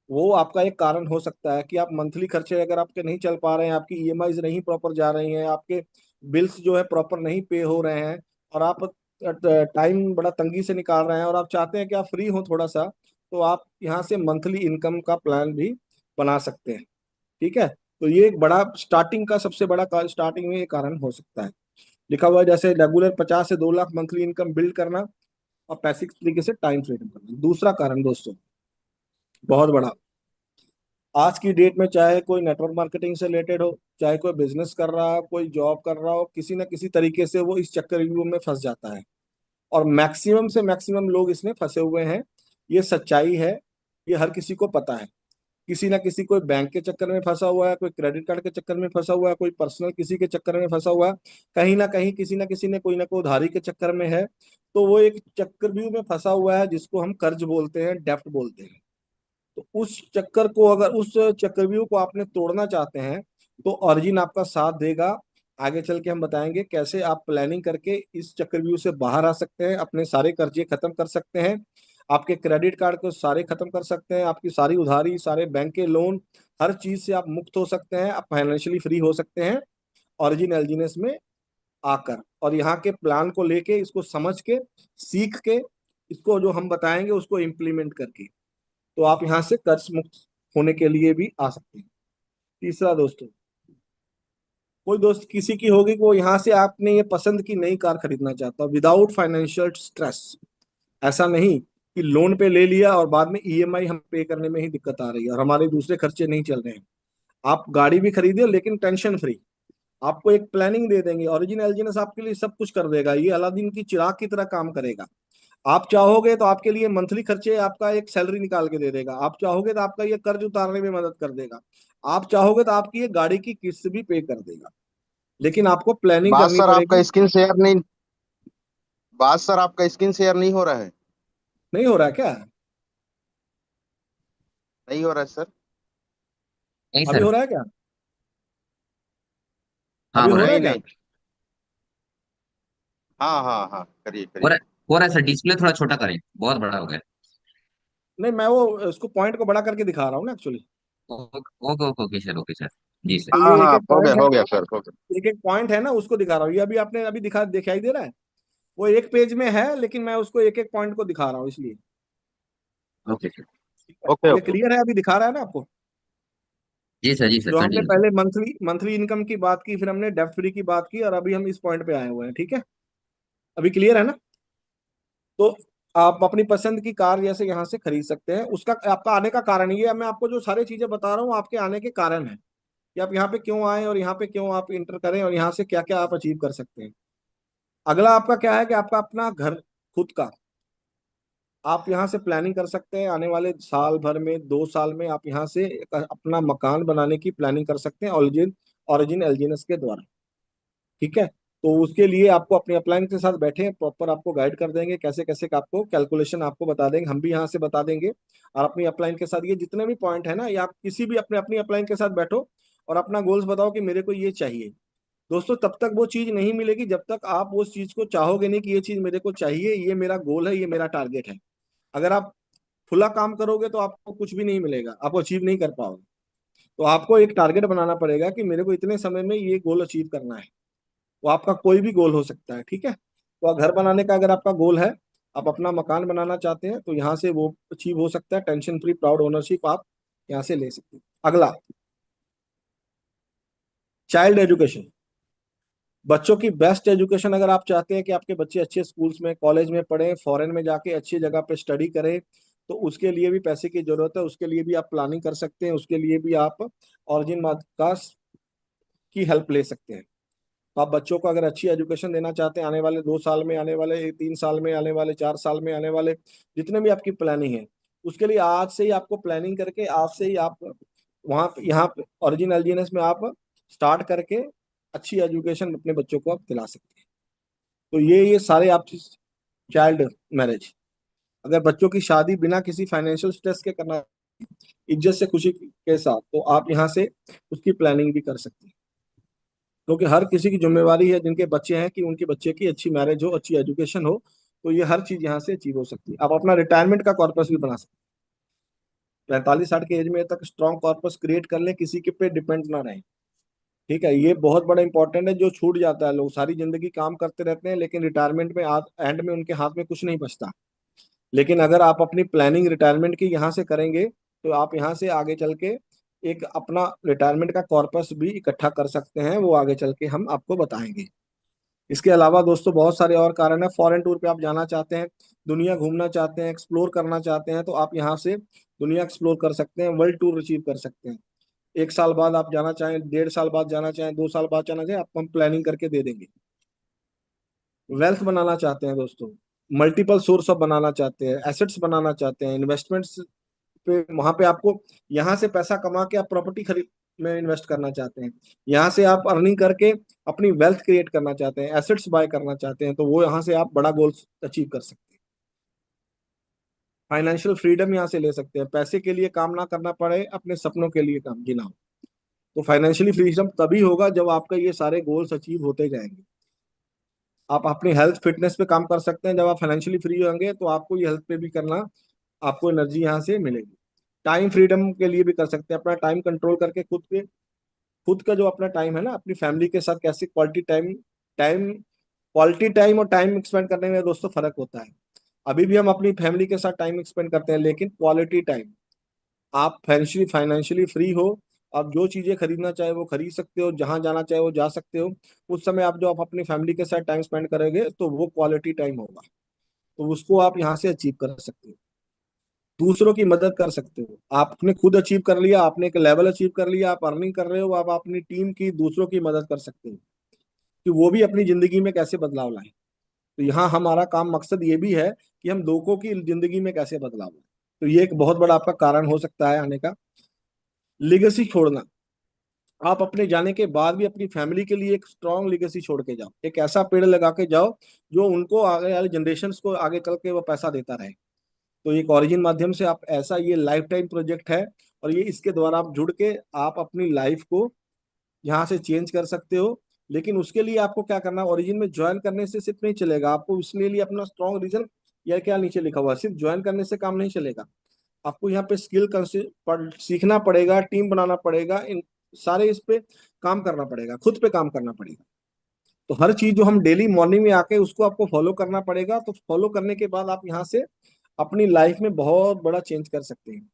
वो आपका एक कारण हो सकता है कि आप मंथली खर्चे अगर आपके नहीं चल पा रहे हैं, आपकी ईएमआईज नहीं प्रॉपर जा रही हैं, आपके बिल्स जो है प्रॉपर नहीं पे हो रहे हैं, और आप टाइम बड़ा तंगी से निकाल रहे हैं, और आप चाहते हैं कि आप फ्री हो थोड़ा सा, तो आप यहाँ से मंथली इनकम का प्लान भी बना सकते हैं। ठीक है। तो ये एक बड़ा स्टार्टिंग का सबसे बड़ा स्टार्टिंग में ये कारण हो सकता है। लिखा हुआ है जैसे रेगुलर 50 से 2 लाख मंथली इनकम बिल्ड करना, और पैसिव तरीके से टाइम फ्रीडम करना। दूसरा कारण दोस्तों बहुत बड़ा, आज की डेट में चाहे कोई नेटवर्क मार्केटिंग से रिलेटेड हो, चाहे कोई बिजनेस कर रहा हो, कोई जॉब कर रहा हो, किसी ना किसी तरीके से वो इस चक्रव्यूह में फंस जाता है। और मैक्सिमम से मैक्सिमम लोग इसमें फंसे हुए हैं, ये सच्चाई है, ये हर किसी को पता है। किसी ना किसी, कोई बैंक के चक्कर में फंसा हुआ है, कोई क्रेडिट कार्ड के चक्कर में फंसा हुआ है, कोई पर्सनल किसी के चक्कर में फंसा हुआ है, कहीं ना कहीं किसी ना किसी ने कोई ना कोई उधारी के चक्कर में है। तो वो एक चक्रव्यूह में फंसा हुआ है जिसको हम कर्ज बोलते हैं, डेप्ट बोलते हैं। तो उस चक्कर को, अगर उस चक्रव्यूह को आपने तोड़ना चाहते हैं, तो ऑरिजिन आपका साथ देगा। आगे चल के हम बताएंगे कैसे आप प्लानिंग करके इस चक्रव्यूह से बाहर आ सकते हैं, अपने सारे कर्जे खत्म कर सकते हैं, आपके क्रेडिट कार्ड को सारे खत्म कर सकते हैं, आपकी सारी उधारी, सारे बैंक के लोन, हर चीज से आप मुक्त हो सकते हैं, आप फाइनेंशियली फ्री हो सकते हैं ऑरिजिन एलजीनेस में आकर, और यहाँ के प्लान को लेके, इसको समझ के, सीख के, इसको जो हम बताएंगे उसको इम्प्लीमेंट करके, तो आप यहाँ से कर्ज मुक्त होने के लिए भी आ सकते हैं। तीसरा दोस्तों, कोई दोस्त किसी की होगी कि वो यहाँ से आपने ये पसंद की नई कार खरीदना चाहता विदाउट फाइनेंशियल स्ट्रेस। ऐसा नहीं कि लोन पे ले लिया और बाद में ईएमआई हम पे करने में ही दिक्कत आ रही है और हमारे दूसरे खर्चे नहीं चल रहे हैं। आप गाड़ी भी खरीदे लेकिन टेंशन फ्री। आपको एक प्लानिंग दे देंगे, ओरिजिन एलजीएनएस आपके लिए सब कुछ कर देगा, ये अलादीन की चिराग की तरह काम करेगा। आप चाहोगे तो आपके लिए मंथली खर्चे आपका एक सैलरी निकाल के दे देगा, आप चाहोगे तो आपका ये कर्ज उतारने में मदद कर देगा, आप चाहोगे तो आपकी ये गाड़ी की किस्त भी पे कर देगा। लेकिन आपको प्लानिंग बात करनी सर आपका पड़ेगी। स्क्रीन शेयर नहीं बात सर आपका स्क्रीन शेयर नहीं हो रहा है। नहीं हो रहा है क्या? नहीं हो रहा है सर। नहीं अभी सर। हो रहा है क्या? हाँ अभी हो हो रहा है। रहा है नहीं क्या? नहीं। हाँ हाँ हाँ, करिए हो करिए। रहा है। हो रहा है सर, डिस्प्ले थोड़ा छोटा करें, बहुत बड़ा हो गया। नहीं, मैं वो उसको पॉइंट को बड़ा करके दिखा रहा हूँ ना actually. Okay okay okay okay sir, okay sir. जी सर। तो हाँ ये एक हाँ, एक पॉइंट है, हो गया सर, हो गया। एक एक पॉइंट है ना, उसको दिखा रहा हूँ। ये अभी आपने अभी दिखाई दे रहा है। वो एक पेज में है लेकिन मैं उसको एक एक पॉइंट को दिखा रहा हूँ इसलिए। Okay sir. ओके ये ओके। क्लियर है? अभी दिखा रहा है ना आपको? जी सर जो हमने कंटिन्यू सर। पहले मंथली मंथली इनकम की बात की, फिर हमने डेब्ट फ्री की बात की, और अभी हम इस पॉइंट पे आए हुए हैं। ठीक है, अभी क्लियर है ना? तो आप अपनी पसंद की कार जैसे यहाँ से खरीद सकते हैं। उसका आपका आने का कारण ये है, मैं आपको जो सारी चीजें बता रहा हूँ आपके आने के कारण है कि आप यहाँ पे क्यों आए और यहाँ पे क्यों आप इंटर करें और यहाँ से क्या क्या आप अचीव कर सकते हैं। अगला आपका क्या है कि आपका अपना घर खुद का, आप यहाँ से प्लानिंग कर सकते हैं। आने वाले साल भर में, 2 साल में आप यहाँ से एक अपना मकान बनाने की प्लानिंग कर सकते हैं, ओरिजिन ओरिजिन एलजीएनएस के द्वारा। ठीक है, तो उसके लिए आपको अपने अपलाइन के साथ बैठे प्रॉपर आपको गाइड कर देंगे, कैसे कैसे का आपको कैलकुलेशन आपको बता देंगे, हम भी यहाँ से बता देंगे। और अपनी अपलाइन के साथ ये जितने भी पॉइंट है ना, या आप किसी भी अपने अपनी अपलाइन के साथ बैठो और अपना गोल्स बताओ कि मेरे को ये चाहिए। दोस्तों, तब तक वो चीज नहीं मिलेगी जब तक आप उस चीज को चाहोगे नहीं कि ये चीज मेरे को चाहिए, ये मेरा गोल है, ये मेरा टारगेट है। अगर आप खुला काम करोगे तो आपको कुछ भी नहीं मिलेगा, आपको अचीव नहीं कर पाओगे। तो आपको एक टारगेट बनाना पड़ेगा कि मेरे को इतने समय में ये गोल अचीव करना है। वो आपका कोई भी गोल हो सकता है। ठीक है, तो घर बनाने का अगर आपका गोल है, आप अपना मकान बनाना चाहते हैं, तो यहाँ से वो अचीव हो सकता है। टेंशन फ्री प्राउड ओनरशिप आप यहाँ से ले सकते हैं। अगला, चाइल्ड एजुकेशन। बच्चों की बेस्ट एजुकेशन अगर आप चाहते हैं कि आपके बच्चे अच्छे स्कूल्स में, कॉलेज में पढ़े, फॉरेन में जाके अच्छी जगह पे स्टडी करें, तो उसके लिए भी पैसे की जरूरत है। उसके लिए भी आप प्लानिंग कर सकते हैं, उसके लिए भी आप ऑरिजिन का की हेल्प ले सकते हैं। तो आप बच्चों को अगर अच्छी एजुकेशन देना चाहते हैं, आने वाले 2 साल में, आने वाले 3 साल में, आने वाले 4 साल में, आने वाले जितने भी आपकी प्लानिंग है, उसके लिए आज से ही आपको प्लानिंग करके आज से ही आप वहाँ यहाँ पे ओरिजिन एलजीएनएस में आप स्टार्ट करके अच्छी एजुकेशन अपने बच्चों को आप दिला सकते हैं। तो ये सारे आप चाइल्ड मैरिज, अगर बच्चों की शादी बिना किसी फाइनेंशियल स्ट्रेस के करना, इज्जत से खुशी के साथ, तो आप यहाँ से उसकी प्लानिंग भी कर सकते हैं। क्योंकि हर किसी की जिम्मेवारी है जिनके बच्चे हैं कि उनके बच्चे की अच्छी मैरिज हो, अच्छी एजुकेशन हो। तो ये हर चीज यहाँ से अचीव हो सकती है। आप अपना रिटायरमेंट का कॉर्पस भी बना सकते हैं। 45-60 के एज में तक स्ट्रॉन्ग कॉर्पस क्रिएट कर लें, किसी के पे डिपेंड ना रहें। ठीक है, ये बहुत बड़ा इंपॉर्टेंट है। जो छूट जाता है, लोग सारी जिंदगी काम करते रहते हैं लेकिन रिटायरमेंट में एंड में उनके हाथ में कुछ नहीं बचता। लेकिन अगर आप अपनी प्लानिंग रिटायरमेंट की यहाँ से करेंगे, तो आप यहाँ से आगे चल के एक अपना रिटायरमेंट का कॉर्पस भी इकट्ठा कर सकते हैं। वो आगे चल के हम आपको बताएंगे। इसके अलावा दोस्तों बहुत सारे और कारण है। फॉरेन टूर पे आप जाना चाहते हैं, दुनिया घूमना चाहते हैं, एक्सप्लोर करना चाहते हैं, तो आप यहाँ से दुनिया एक्सप्लोर कर सकते हैं, वर्ल्ड टूर अचीव कर सकते हैं। 1 साल बाद आप जाना चाहें, 1.5 साल बाद जाना चाहें, 2 साल बाद जाना चाहें, आपको हम प्लानिंग करके दे देंगे। वेल्थ बनाना चाहते हैं दोस्तों, मल्टीपल सोर्स ऑफ बनाना चाहते हैं, एसेट्स बनाना चाहते हैं, इन्वेस्टमेंट्स पे, वहां पे आपको यहाँ से पैसा कमा के आप प्रॉपर्टी खरीद में इन्वेस्ट करना चाहते हैं, यहाँ से आप अर्निंग करके अपनी वेल्थ क्रिएट करना चाहते हैं, एसेट्स बाय करना चाहते हैं, तो वो यहाँ से आप बड़ा गोल अचीव कर सकते हैं। फाइनेंशियल फ्रीडम यहाँ से ले सकते हैं, पैसे के लिए काम ना करना पड़े, अपने सपनों के लिए काम जीना हो। तो फाइनेंशियली फ्रीडम तभी होगा जब आपका ये सारे गोल्स अचीव होते जाएंगे। आप अपनी हेल्थ फिटनेस पे काम कर सकते हैं। जब आप फाइनेंशियली फ्री होंगे तो आपको ये हेल्थ पे भी करना, आपको एनर्जी यहाँ से मिलेगी। टाइम फ्रीडम के लिए भी कर सकते हैं, अपना टाइम कंट्रोल करके खुद का जो अपना टाइम है ना, अपनी फैमिली के साथ कैसे टाइम क्वालिटी टाइम और टाइम स्पेंड करने में दोस्तों फर्क होता है। अभी भी हम अपनी फैमिली के साथ टाइम स्पेंड करते हैं, लेकिन क्वालिटी टाइम। आप फाइनेंशियली फाइनेंशियली फ्री हो, आप जो चीजें खरीदना चाहे वो खरीद सकते हो, जहां जाना चाहे वो जा सकते हो। उस समय आप जो आप अपनी फैमिली के साथ टाइम स्पेंड करोगे तो वो क्वालिटी टाइम होगा। तो उसको आप यहाँ से अचीव कर सकते हो। दूसरों की मदद कर सकते हो। आपने खुद अचीव कर लिया, आपने एक लेवल अचीव कर लिया, आप अर्निंग कर रहे हो, आप अपनी टीम की, दूसरों की मदद कर सकते हो कि वो भी अपनी जिंदगी में कैसे बदलाव लाए। तो यहाँ हमारा काम मकसद ये भी है कि हम लोगों की जिंदगी में कैसे बदलाव लाए। तो ये एक बहुत बड़ा आपका कारण हो सकता है आने का। लिगेसी छोड़ना, आप अपने जाने के बाद भी अपनी फैमिली के लिए एक स्ट्रॉन्ग लिगेसी छोड़ के जाओ, एक ऐसा पेड़ लगा के जाओ जो उनको आगे वाले जनरेशन को आगे चल के वो पैसा देता रहे। तो एक ओरिजिन माध्यम से आप ऐसा, ये लाइफ टाइम प्रोजेक्ट है, और ये इसके द्वारा आप जुड़ के आप अपनी लाइफ को यहाँ से चेंज कर सकते हो। लेकिन उसके लिए आपको क्या करना है, ओरिजिन में ज्वाइन करने से सिर्फ नहीं चलेगा, आपको इसके लिए अपना स्ट्रॉन्ग रीजन, या क्या नीचे लिखा हुआ है, सिर्फ ज्वाइन करने से काम नहीं चलेगा। आपको यहाँ पे स्किल सीखना पड़ेगा, टीम बनाना पड़ेगा, इन सारे इस पे काम करना पड़ेगा, खुद पे काम करना पड़ेगा। तो हर चीज जो हम डेली मॉर्निंग में आके उसको आपको फॉलो करना पड़ेगा। तो फॉलो करने के बाद आप यहाँ से अपनी लाइफ में बहुत बड़ा चेंज कर सकते हैं।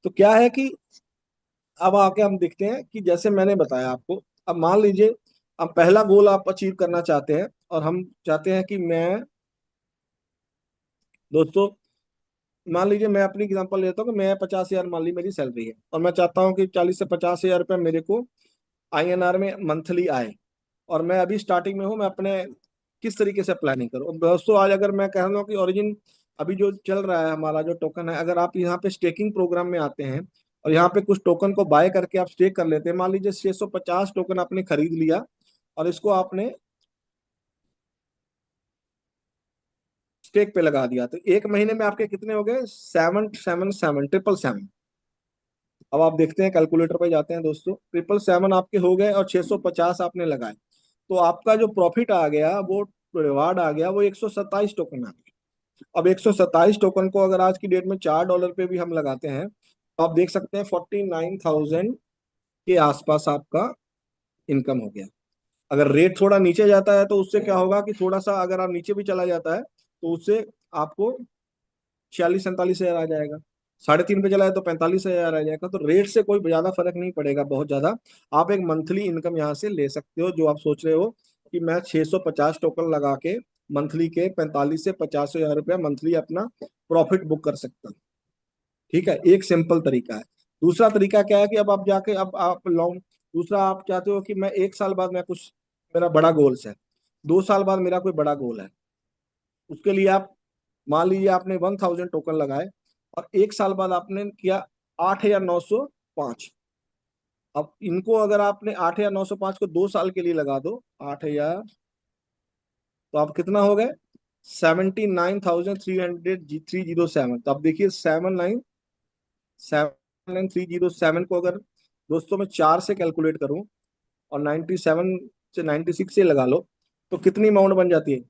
तो क्या है कि अब आके हम देखते हैं कि जैसे मैंने बताया आपको, अब मान लीजिए अब पहला गोल आप अचीव करना चाहते हैं, और हम चाहते हैं कि मैं, दोस्तों मान लीजिए मैं अपनी एग्जांपल लेता हूँ कि मैं 50,000 मान ली मेरी सैलरी है, और मैं चाहता हूँ कि 40 से 50 हजार रुपये मेरे को INR में मंथली आए, और मैं अभी स्टार्टिंग में हूँ, मैं अपने किस तरीके से प्लानिंग करूँ। अब दोस्तों आज अगर मैं कह रहा हूँ कि ओरिजिन अभी जो चल रहा है हमारा जो टोकन है, अगर आप यहाँ पे स्टेकिंग प्रोग्राम में आते हैं और यहाँ पे कुछ टोकन को बाय करके आप स्टेक कर लेते हैं, मान लीजिए 650 टोकन आपने खरीद लिया और इसको आपने स्टेक पे लगा दिया, तो एक महीने में आपके कितने हो गए, 777 777। अब आप देखते हैं कैलकुलेटर पे जाते हैं दोस्तों, 777 आपके हो गए और 650 आपने लगाए, तो आपका जो प्रॉफिट आ गया, वो रिवार्ड आ गया, वो 127 टोकन आ गया। अब 127 टोकन को अगर आज की डेट में $4 पे भी हम लगाते हैं, तो आप देख सकते हैं 49,000 के आसपास आपका इनकम हो गया। अगर रेट थोड़ा नीचे जाता है तो उससे क्या होगा कि थोड़ा सा अगर आप नीचे भी चला जाता है तो उससे आपको 46-47 हजार आ जाएगा। 3.5 पे चला है तो 45 हजार आ जाएगा। तो रेट से कोई ज्यादा फर्क नहीं पड़ेगा बहुत ज्यादा। आप एक मंथली इनकम यहाँ से ले सकते हो, जो आप सोच रहे हो कि मैं 650 टोकन लगा के मंथली के 45 से 50 हजार रुपया मंथली अपना प्रॉफिट बुक कर सकता हूँ। ठीक है, एक सिंपल तरीका है। दूसरा तरीका क्या है कि अब आप जाके अब आप लॉन्ग, दूसरा आप चाहते हो कि मैं 1 साल बाद मैं कुछ, मेरा बड़ा गोल्स है, 2 साल बाद मेरा कोई बड़ा गोल है। उसके लिए आप मान लीजिए आपने 1000 टोकन लगाए और 1 साल बाद आपने किया 8,905। अब इनको अगर आपने 8,905 को 2 साल के लिए लगा दो, 8,000, तो आप कितना हो गए, 79,307। तो आप देखिए 79,307 को अगर दोस्तों मैं 4 से कैलकुलेट करूं और 97 से 96 से लगा लो, तो कितनी अमाउंट बन जाती है,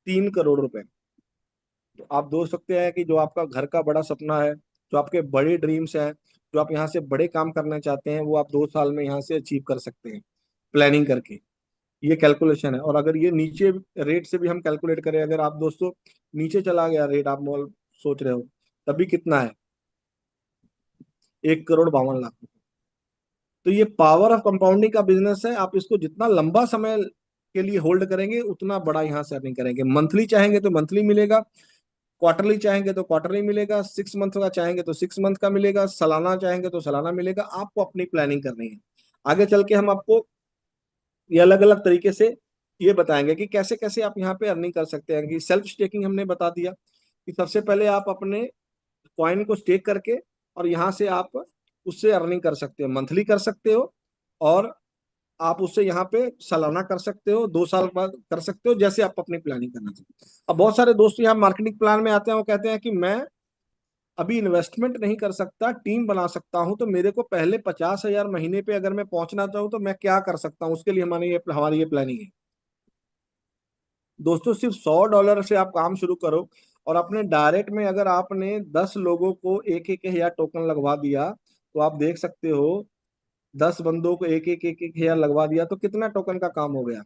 3 करोड़ रुपए। तो आप देख सकते हैं कि जो आपका घर का बड़ा सपना है, जो आपके बड़े ड्रीम्स हैं, जो आप यहाँ से बड़े काम करना चाहते हैं, वो आप 2 साल में यहाँ से अचीव कर सकते हैं प्लानिंग करके। ये कैलकुलेशन है। और अगर ये नीचे रेट से भी हम कैलकुलेट करें, अगर आप दोस्तों नीचे चला गया रेट, आप मॉल सोच रहे हो, तभी कितना है, 1,52,00,000। तो ये पावर ऑफ कंपाउंडिंग का बिजनेस है। आप इसको जितना लंबा समय के लिए होल्ड करेंगे उतना बड़ा यहाँ से अर्निंग करेंगे। मंथली चाहेंगे तो मंथली मिलेगा, क्वार्टरली चाहेंगे तो क्वार्टरली मिलेगा, 6 मंथ का चाहेंगे तो 6 मंथ का मिलेगा, सालाना चाहेंगे तो सालाना मिलेगा। आपको अपनी प्लानिंग करनी है। आगे चल के हम आपको ये अलग अलग तरीके से ये बताएंगे कि कैसे कैसे आप यहाँ पे अर्निंग कर सकते हैं। कि सेल्फ स्टेकिंग हमने बता दिया कि सबसे पहले आप अपने कॉइन को स्टेक करके और यहाँ से आप उससे अर्निंग कर सकते हो, मंथली कर सकते हो, और आप उससे यहाँ पे सालाना कर सकते हो, 2 साल बाद कर सकते हो, जैसे आप अपनी प्लानिंग करना चाहते हैं। अब बहुत सारे दोस्त यहाँ मार्केटिंग प्लान में आते हैं, वो कहते हैं कि मैं अभी इन्वेस्टमेंट नहीं कर सकता, टीम बना सकता हूं, तो मेरे को पहले 50,000 महीने पे अगर मैं पहुंचना चाहूँ तो मैं क्या कर सकता हूँ, उसके लिए हमारी ये प्लानिंग है। दोस्तों सिर्फ $100 से आप काम शुरू करो, और अपने डायरेक्ट में अगर आपने 10 लोगों को 1-1 हजार टोकन लगवा दिया, तो आप देख सकते हो 10 बंदों को एक एक हजार लगवा दिया तो कितना टोकन का काम हो गया।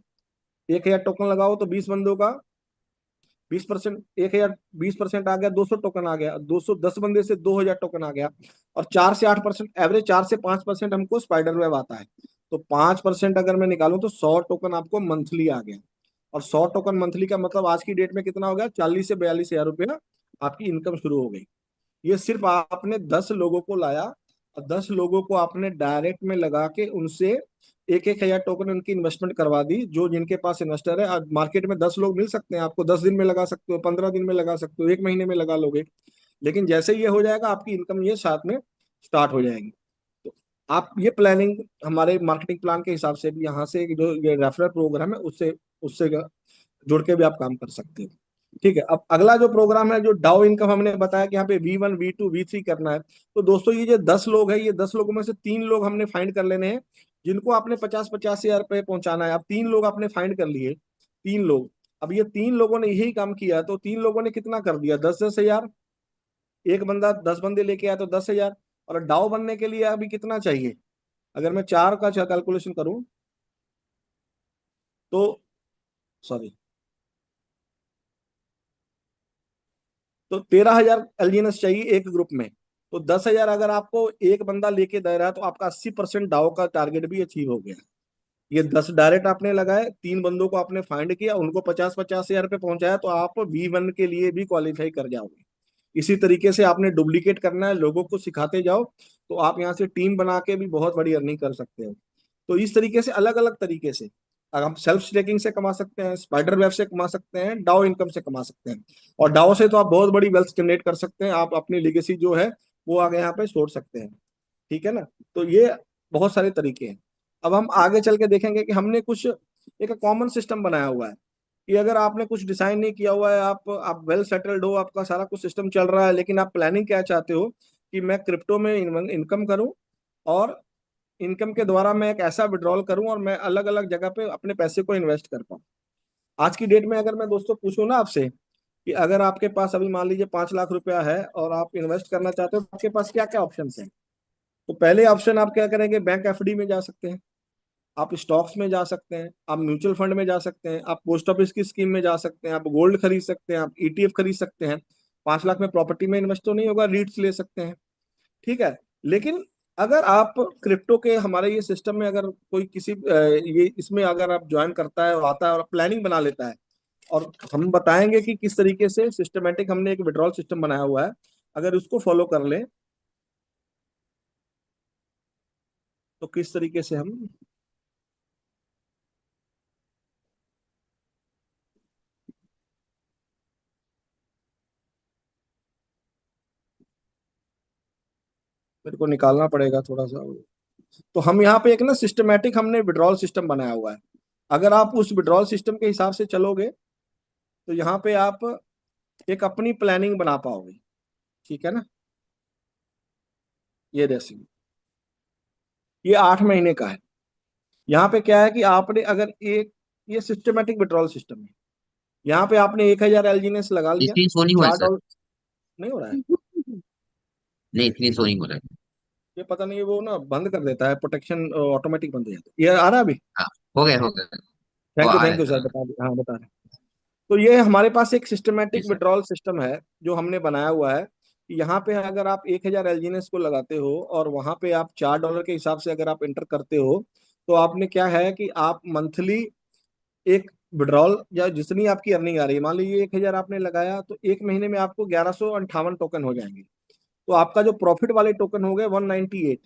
1,000 टोकन लगाओ तो 20 बंदों का 20%, 1,000 20% आ गया, 200 टोकन आ गया, 210 बंदे से 2,000 टोकन आ गया। और 4 से 8% एवरेज, 4 से 5% हमको स्पाइडर वेब आता है। तो 5% अगर मैं निकालूं तो 100 टोकन आपको मंथली आ गया। और 100 टोकन मंथली का मतलब आज की डेट में कितना हो गया, 40 से 42 हजार रुपया आपकी इनकम शुरू हो गई। ये सिर्फ आपने 10 लोगों को लाया और 10 लोगों को आपने डायरेक्ट में लगा के उनसे 1-1 हजार टोकन उनकी इन्वेस्टमेंट करवा दी। जो जिनके पास इन्वेस्टर है, आज मार्केट में 10 लोग मिल सकते हैं आपको, 10 दिन में लगा सकते हो, 15 दिन में लगा सकते हो, 1 महीने में लगा लोगे। लेकिन जैसे ये हो जाएगा आपकी इनकम ये साथ में स्टार्ट हो जाएगी। तो आप ये प्लानिंग हमारे मार्केटिंग प्लान के हिसाब से भी यहाँ से जो ये रेफरल प्रोग्राम है उससे उससे जुड़ के भी आप काम कर सकते हो। ठीक है, अब अगला जो प्रोग्राम है, जो डाउ इनकम हमने बताया कि यहाँ पे V1 V2 V3 करना है। तो दोस्तों ये जो 10 लोग है, ये 10 लोगों में से 3 लोग हमने फाइंड कर लेने हैं जिनको आपने 50-50 हजार रुपये पहुंचाना है। अब 3 लोग आपने फाइंड कर लिए, 3 लोग। अब ये 3 लोगों ने यही काम किया, तो 3 लोगों ने कितना कर दिया, 10-10 हजार। एक बंदा 10 बंदे लेके आया तो 10 हजार। और डाउ बनने के लिए अभी कितना चाहिए, अगर मैं 4 का कैलकुलेशन करूं तो, सॉरी, तो 13 हजार एलजीएनएस चाहिए एक ग्रुप में। तो 10 हजार अगर आपको एक बंदा लेके दे रहा है तो आपका 80% डाउ का टारगेट भी अचीव हो गया। ये 10 डायरेक्ट आपने लगाए, 3 बंदों को आपने फाइंड किया, उनको 50-50 हजार पे पहुंचाया, तो आप V1 के लिए भी क्वालिफाई कर जाओगे। इसी तरीके से आपने डुप्लीकेट करना है, लोगों को सिखाते जाओ, तो आप यहाँ से टीम बना के भी बहुत बड़ी अर्निंग कर सकते हो। तो इस तरीके से अलग अलग तरीके से अगर हम सेल्फ स्टेकिंग से कमा सकते हैं, स्पाइडर वेब से कमा सकते हैं, डाउ इनकम से कमा सकते हैं। और डाउ से तो आप बहुत बड़ी वेल्थ जनरेट कर सकते हैं, आप अपनी लेगेसी जो है वो आगे यहाँ पे छोड़ सकते हैं। ठीक है ना। तो ये बहुत सारे तरीके हैं। अब हम आगे चल के देखेंगे कि हमने कुछ एक कॉमन सिस्टम बनाया हुआ है कि अगर आपने कुछ डिसाइन नहीं किया हुआ है, आप वेल सेटल्ड हो, आपका सारा कुछ सिस्टम चल रहा है, लेकिन आप प्लानिंग क्या चाहते हो कि मैं क्रिप्टो में इनकम करूं और इनकम के द्वारा मैं एक ऐसा विड्रॉल करूं और मैं अलग अलग जगह पे अपने पैसे को इन्वेस्ट कर पाऊं। आज की डेट में अगर मैं दोस्तों पूछूं ना आपसे कि अगर आपके पास अभी मान लीजिए 5 लाख रुपया है और आप इन्वेस्ट करना चाहते हो, तो आपके पास क्या क्या ऑप्शन है। तो पहले ऑप्शन आप क्या करेंगे, बैंक एफडी में जा सकते हैं, आप स्टॉक्स में जा सकते हैं, आप म्यूचुअल फंड में जा सकते हैं, आप पोस्ट ऑफिस की स्कीम में जा सकते हैं, आप गोल्ड खरीद सकते हैं, आप ईटीएफ खरीद सकते हैं। 5 लाख में प्रॉपर्टी में इन्वेस्ट तो नहीं होगा, रीट्स ले सकते हैं। ठीक है। लेकिन अगर आप क्रिप्टो के हमारे ये सिस्टम में अगर कोई किसी ये इसमें अगर आप ज्वाइन करता है और आता है और प्लानिंग बना लेता है, और हम बताएंगे कि किस तरीके से सिस्टमेटिक हमने एक विड्रॉल सिस्टम बनाया हुआ है, अगर उसको फॉलो कर ले तो किस तरीके से हम, मेरे को निकालना पड़ेगा थोड़ा सा। तो हम यहाँ पे एक ना सिस्टमेटिक हमने विड्रॉल सिस्टम बनाया हुआ है। अगर आप उस विड्रॉल सिस्टम के हिसाब से चलोगे तो यहाँ पे आप एक अपनी प्लानिंग बना पाओगे। ठीक है ना। ये जैसे ये 8 महीने का है। यहाँ पे क्या है कि आपने अगर एक, ये सिस्टमेटिक विड्रॉल सिस्टम है। यहाँ पे आपने 1 हजार एलजीनेस लगा लिया, स्क्रीन शो नहीं हुआ है चार सर। डॉलर नहीं हो रहा है। नहीं, स्क्रीन शो नहीं हो रहा है। ये पता नहीं, वो ना बंद कर देता है, प्रोटेक्शन ऑटोमेटिक बंद हो जाता है। ये आ रहा है अभी। हाँ, हो गया हो गया। वो थैंक आ रहा यू है सर, सर। बता दें, हाँ बता रहे हैं। तो ये हमारे पास एक जी सिस्टमेटिक सर। विड्रॉल सिस्टम है जो हमने बनाया हुआ है कि यहाँ पे अगर आप 1 हजार एलजीनेस को लगाते हो और वहां पे आप $4 के हिसाब से अगर आप एंटर करते हो, तो आपने क्या है कि आप मंथली एक विड्रॉल या जितनी आपकी अर्निंग आ रही है, मान लीजिए 1 हजार आपने लगाया, तो एक महीने में आपको 1158 टोकन हो जाएंगे। तो आपका जो प्रॉफिट वाले टोकन हो गए 198,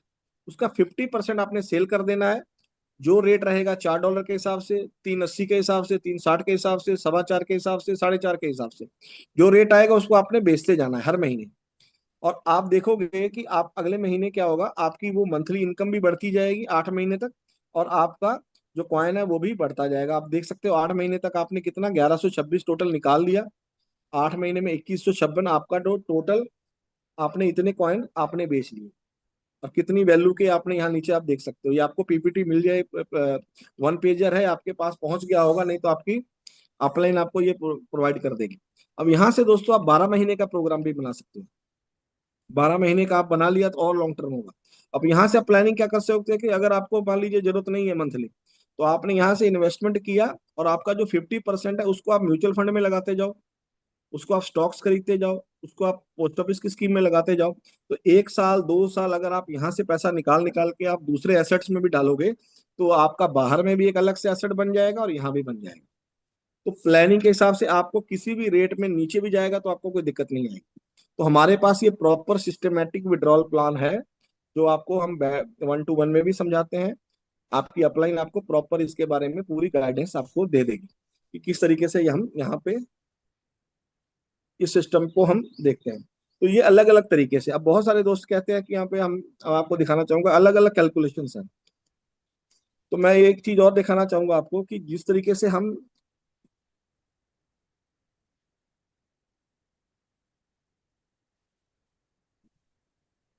उसका 50% आपने सेल कर देना है। जो रेट रहेगा $4 के हिसाब से, 380 के हिसाब से, 360 के हिसाब से, 4.25 के हिसाब से, 4.5 के हिसाब से, जो रेट आएगा उसको आपने बेचते जाना है हर महीने। और आप देखोगे कि आप अगले महीने क्या होगा, आपकी वो मंथली इनकम भी बढ़ती जाएगी 8 महीने तक, और आपका जो कॉइन है वो भी बढ़ता जाएगा। आप देख सकते हो 8 महीने तक आपने कितना 1126 टोटल निकाल लिया, 8 महीने में 2156 आपका टोटल, आपने इतने कॉइन आपने बेच लिए। और कितनी वैल्यू के आपने यहाँ नीचे आप देख सकते हो, ये आपको पीपीटी मिल जाए, 1 पेजर है आपके पास, पहुंच गया होगा, नहीं तो आपकी अपलाइन आपको ये प्रोवाइड कर देगी। अब यहाँ से दोस्तों आप 12 महीने का प्रोग्राम भी बना सकते हो। 12 महीने का आप बना लिया तो और लॉन्ग टर्म होगा। अब यहाँ से आप प्लानिंग क्या कर सकते हैं कि अगर आपको मान लीजिए जरूरत नहीं है मंथली, तो आपने यहाँ से इन्वेस्टमेंट किया और आपका जो 50% है उसको आप म्यूचुअल फंड में लगाते जाओ, उसको आप स्टॉक्स खरीदते जाओ, उसको आप पोस्ट ऑफिस की स्कीम में लगाते जाओ। तो 1 साल 2 साल अगर आप यहाँ से पैसा निकाल निकाल के आप दूसरे एसेट्स में भी डालोगे, तो आपका बाहर में भी एक अलग से एसेट बन जाएगा और यहाँ भी बन जाएगा। तो प्लानिंग के हिसाब से आपको किसी भी रेट में नीचे भी जाएगा तो आपको कोई दिक्कत नहीं आएगी। तो हमारे पास ये प्रॉपर सिस्टमेटिक विड्रॉल प्लान है, जो आपको हम 1-to-1 में भी समझाते हैं। आपकी अपलाइन आपको प्रॉपर इसके बारे में पूरी गाइडेंस आपको दे देगी कि किस तरीके से हम यहाँ पे इस सिस्टम को हम देखते हैं। तो ये अलग अलग तरीके से, अब बहुत सारे दोस्त कहते हैं कि यहाँ पे हम आपको दिखाना चाहूंगा अलग अलग कैलकुलेशन है। तो मैं एक चीज और दिखाना चाहूंगा आपको कि जिस तरीके से हम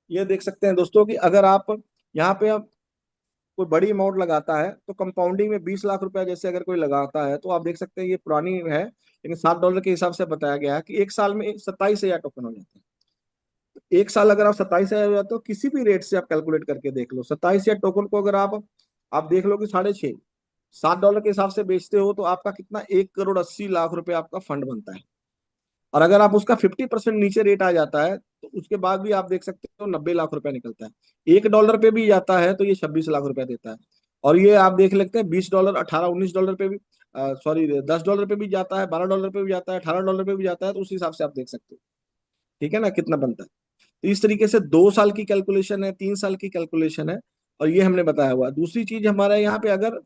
ये देख सकते हैं दोस्तों कि अगर आप यहाँ पे आप कोई बड़ी अमाउंट लगाता है तो कंपाउंडिंग में 20 लाख रुपया जैसे अगर कोई लगाता है तो आप देख सकते हैं ये पुरानी है, लेकिन $7 के हिसाब से बताया गया है कि एक साल में 27,000 टोकन हो जाते हैं। एक साल अगर आप 27,000 हो जाते हो, किसी भी रेट से आप कैलकुलेट करके देख लो, 27,000 टोकन को अगर आप देख लो कि 6.5 $7 के हिसाब से बेचते हो तो आपका कितना 1,80,00,000 रुपए आपका फंड बनता है। और अगर आप उसका 50% नीचे रेट आ जाता है तो उसके बाद भी आप देख सकते हो 90 लाख रुपया निकलता है। $1 पे भी जाता है तो ये 26 लाख रुपया देता है। और ये आप देख लेते हैं $20, 18, $19 पे भी, सॉरी $10 पे भी जाता है, $12 पे भी जाता है, $18 पे भी जाता है, तो उस हिसाब से आप देख सकते हो। ठीक है ना, कितना बनता है। तो इस तरीके से 2 साल की कैलकुलेशन है, 3 साल की कैलकुलेशन है, और ये हमने बताया हुआ। दूसरी चीज हमारे यहाँ पे अगर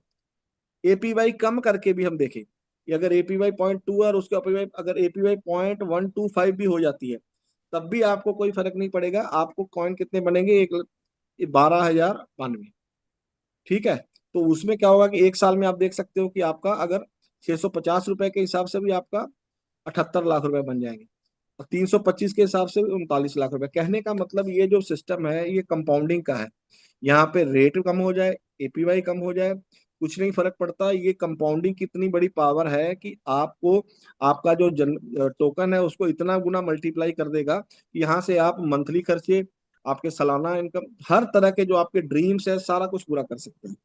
एपीवाई कम करके भी हम देखें कि अगर एपीवाई 0.2 और उसके एपीवाई अगर एपीवाई 0.125 भी हो जाती है तब भी आपको कोई फर्क नहीं पड़ेगा। आपको कॉइन कितने बनेंगे, 12,092। ठीक है। तो उसमें क्या होगा कि एक साल में आप देख सकते हो कि आपका अगर 650 रुपए के हिसाब से भी आपका 78 लाख रुपए बन जाएंगे, और 325 के हिसाब से 39 लाख रुपए। कहने का मतलब ये जो सिस्टम है ये कंपाउंडिंग का है। यहाँ पे रेट कम हो जाए, एपीवाई कम हो जाए, कुछ नहीं फर्क पड़ता। ये कंपाउंडिंग की इतनी बड़ी पावर है कि आपको आपका जो टोकन है उसको इतना गुना मल्टीप्लाई कर देगा कि यहाँ से आप मंथली खर्चे, आपके सालाना इनकम, हर तरह के जो आपके ड्रीम्स है सारा कुछ पूरा कर सकते हैं।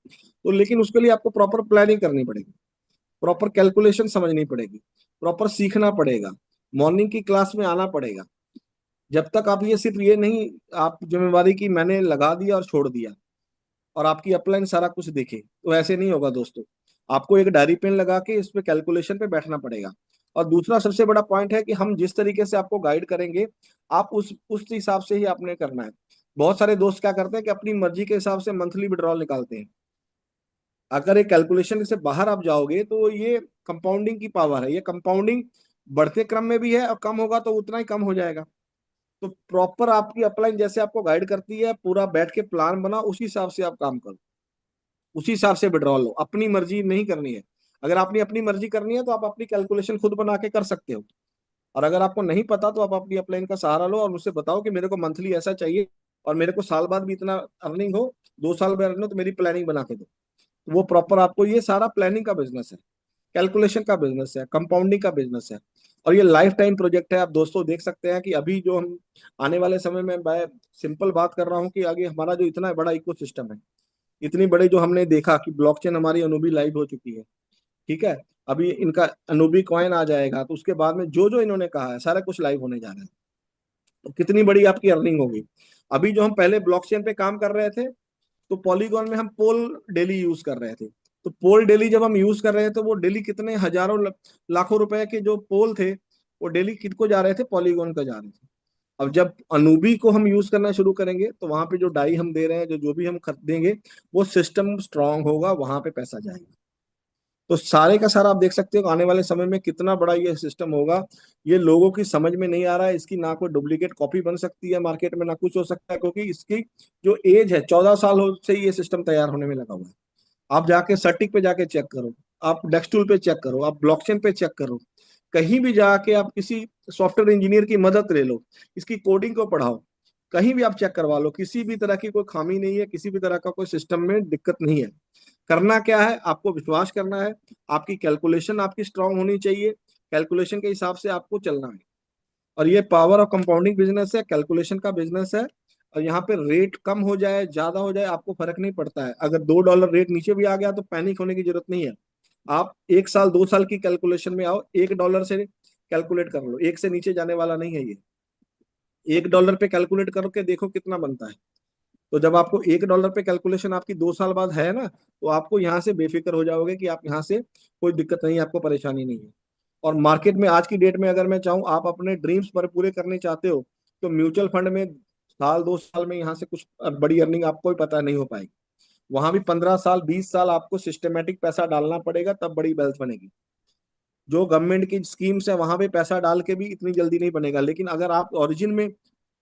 तो लेकिन उसके लिए आपको प्रॉपर प्लानिंग करनी पड़ेगी, प्रॉपर कैलकुलेशन समझनी पड़ेगी, प्रॉपर सीखना पड़ेगा, मॉर्निंग की क्लास में आना पड़ेगा। जब तक आप ये सिर्फ ये नहीं आप जिम्मेवारी की मैंने लगा दिया और छोड़ दिया और आपकी अपलाइन सारा कुछ देखे, तो ऐसे नहीं होगा दोस्तों। आपको एक डायरी पेन लगा के इस पे कैलकुलेशन पे बैठना पड़ेगा। और दूसरा सबसे बड़ा पॉइंट है कि हम जिस तरीके से आपको गाइड करेंगे आप उस हिसाब से ही आपने करना है। बहुत सारे दोस्त क्या करते हैं कि अपनी मर्जी के हिसाब से मंथली विड्रॉल निकालते हैं। अगर एक कैलकुलेशन से बाहर आप जाओगे तो ये कंपाउंडिंग की पावर है, ये कंपाउंडिंग बढ़ते क्रम में भी है और कम होगा तो उतना ही कम हो जाएगा। तो प्रॉपर आपकी अपलाइन जैसे आपको गाइड करती है, पूरा बैठ के प्लान बना, उसी हिसाब से आप काम करो, उसी हिसाब से विड्रॉल लो। अपनी मर्जी नहीं करनी है। अगर आपने अपनी मर्जी करनी है तो आप अपनी कैलकुलेशन खुद बना के कर सकते हो। और अगर आपको नहीं पता तो आप अपनी अपलाइन का सहारा लो और उससे बताओ कि मेरे को मंथली ऐसा चाहिए और मेरे को साल बाद भी इतना अर्निंग हो, 2 साल में अर्निंग हो, तो मेरी प्लानिंग बना के दो। तो वो प्रॉपर आपको, ये सारा प्लानिंग का बिजनेस है, कैलकुलेशन का बिजनेस है, कंपाउंडिंग का बिजनेस है। और ये लाइफ टाइम प्रोजेक्ट है। आप दोस्तों देख सकते हैं कि अभी जो हम आने वाले समय में, मैं सिंपल बात कर रहा हूँ कि आगे हमारा जो इतना बड़ा इकोसिस्टम है, इतनी बड़ी जो हमने देखा कि ब्लॉकचेन हमारी अनुबी लाइव हो चुकी है। ठीक है। अभी इनका अनुबी कॉइन आ जाएगा तो उसके बाद में जो जो इन्होंने कहा है सारा कुछ लाइव होने जा रहा है। तो कितनी बड़ी आपकी अर्निंग होगी। अभी जो हम पहले ब्लॉकचेन पे काम कर रहे थे तो पॉलीगॉन में हम पोल डेली यूज कर रहे थे। तो पोल डेली जब हम यूज कर रहे थे तो वो डेली कितने हजारों लाखों रुपए के जो पोल थे वो डेली किनको जा रहे थे, पॉलीगॉन का जा रहे थे। अब जब अनूबी को हम यूज करना शुरू करेंगे तो वहां पे जो डाई हम दे रहे हैं, जो जो भी हम खरीदेंगे, वो सिस्टम स्ट्रांग होगा, वहां पे पैसा जाएगा। तो सारे का सारा आप देख सकते हो आने वाले समय में कितना बड़ा ये सिस्टम होगा। ये लोगों की समझ में नहीं आ रहा है। इसकी ना कोई डुप्लीकेट कॉपी बन सकती है मार्केट में, ना कुछ हो सकता है, क्योंकि इसकी जो एज है 14 साल से ये सिस्टम तैयार होने में लगा हुआ है। आप जाके सर्टिक पे जाके चेक करो, आप डेक्सटूल पे चेक करो, आप ब्लॉकचेन पे चेक करो, कहीं भी जाके आप किसी सॉफ्टवेयर इंजीनियर की मदद ले लो, इसकी कोडिंग को पढ़ाओ, कहीं भी आप चेक करवा लो, किसी भी तरह की कोई खामी नहीं है, किसी भी तरह का कोई सिस्टम में दिक्कत नहीं है। करना क्या है, आपको विश्वास करना है, आपकी कैलकुलेशन आपकी स्ट्रांग होनी चाहिए, कैलकुलेशन के हिसाब से आपको चलना है। और ये पावर ऑफ कंपाउंडिंग बिजनेस है, कैलकुलेशन का बिजनेस है। और यहाँ पे रेट कम हो जाए ज्यादा हो जाए आपको फर्क नहीं पड़ता है। अगर $2 रेट नीचे भी आ गया तो पैनिक होने की जरूरत नहीं है। आप 1 साल 2 साल की कैलकुलेशन में आओ, $1 से कैलकुलेट कर लो, एक से नीचे जाने वाला नहीं है ये। $1 पे कैलकुलेट करके देखो कितना बनता है। तो जब आपको $1 पे कैलकुलेशन आपकी 2 साल बाद है ना, तो आपको यहाँ से बेफिक्र हो जाओगे कि आप यहाँ से कोई दिक्कत नहीं है, आपको परेशानी नहीं है। और मार्केट में आज की डेट में अगर मैं चाहूँ, आप अपने ड्रीम्स पर पूरे करने चाहते हो, तो म्यूचुअल फंड में साल 2 साल में यहाँ से कुछ बड़ी अर्निंग आपको भी पता नहीं हो पाएगी। वहां भी 15 साल 20 साल आपको सिस्टमेटिक पैसा डालना पड़ेगा, तब बड़ी वेल्थ बनेगी। जो गवर्नमेंट की स्कीम्स है वहां पे पैसा डाल के भी इतनी जल्दी नहीं बनेगा, लेकिन अगर आप ओरिजिन में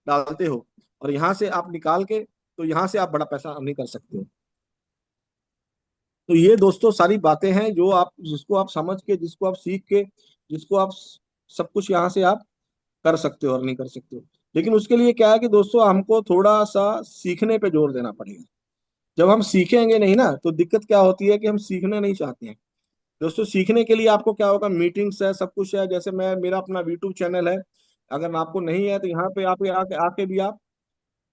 डालते हो और यहाँ से आप निकाल के, तो यहाँ से आप बड़ा पैसा अर्निंग कर सकते हो। तो ये दोस्तों सारी बातें हैं जो आप, जिसको आप समझ के, जिसको आप सीख के, जिसको आप सब कुछ यहाँ से आप कर सकते हो, अर्निंग कर सकते हो। लेकिन उसके लिए क्या है कि दोस्तों हमको थोड़ा सा सीखने पे जोर देना पड़ेगा। जब हम सीखेंगे नहीं ना, तो दिक्कत क्या होती है कि हम सीखना नहीं चाहते हैं। दोस्तों सीखने के लिए आपको क्या होगा, मीटिंग्स है, सब कुछ है। जैसे मैं, मेरा अपना यूट्यूब चैनल है, अगर आपको नहीं है तो यहाँ पे आप आके आके भी आप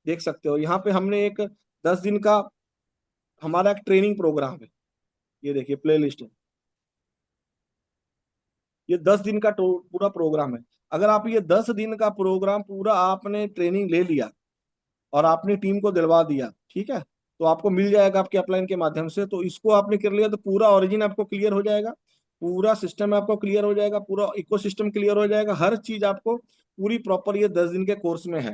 देख सकते हो। यहाँ पे हमने एक 10 दिन का हमारा एक ट्रेनिंग प्रोग्राम है। ये देखिए प्ले लिस्ट है, ये 10 दिन का पूरा प्रोग्राम है। अगर आप ये 10 दिन का प्रोग्राम पूरा आपने ट्रेनिंग ले लिया और आपने टीम को दिलवा दिया, ठीक है, तो आपको मिल जाएगा आपके अपलाइन के माध्यम से। तो इसको आपने कर लिया तो पूरा ओरिजिन आपको क्लियर हो जाएगा, पूरा सिस्टम आपको क्लियर हो जाएगा, पूरा इकोसिस्टम क्लियर हो जाएगा, हर चीज आपको पूरी प्रॉपर ये 10 दिन के कोर्स में है।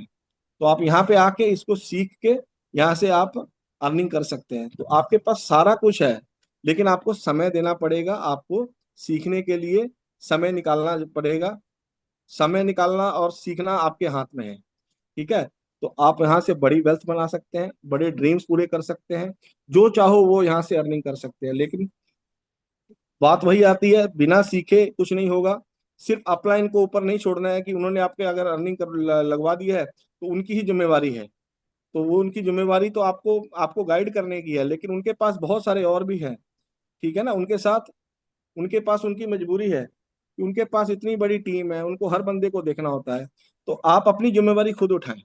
तो आप यहाँ पे आके इसको सीख के यहाँ से आप अर्निंग कर सकते हैं। तो आपके पास सारा कुछ है, लेकिन आपको समय देना पड़ेगा। आपको सीखने के लिए समय निकालना पड़ेगा। समय निकालना और सीखना आपके हाथ में है, ठीक है। तो आप यहाँ से बड़ी वेल्थ बना सकते हैं, बड़े ड्रीम्स पूरे कर सकते हैं, जो चाहो वो यहाँ से अर्निंग कर सकते हैं। लेकिन बात वही आती है, बिना सीखे कुछ नहीं होगा। सिर्फ अपलाइन को ऊपर नहीं छोड़ना है कि उन्होंने आपके अगर अर्निंग कर लगवा दी है तो उनकी ही जिम्मेवारी है। तो वो उनकी जिम्मेवारी तो आपको आपको गाइड करने की है, लेकिन उनके पास बहुत सारे और भी हैं, ठीक है ना। उनके साथ, उनके पास उनकी मजबूरी है कि उनके पास इतनी बड़ी टीम है, उनको हर बंदे को देखना होता है। तो आप अपनी जिम्मेवारी खुद उठाएं,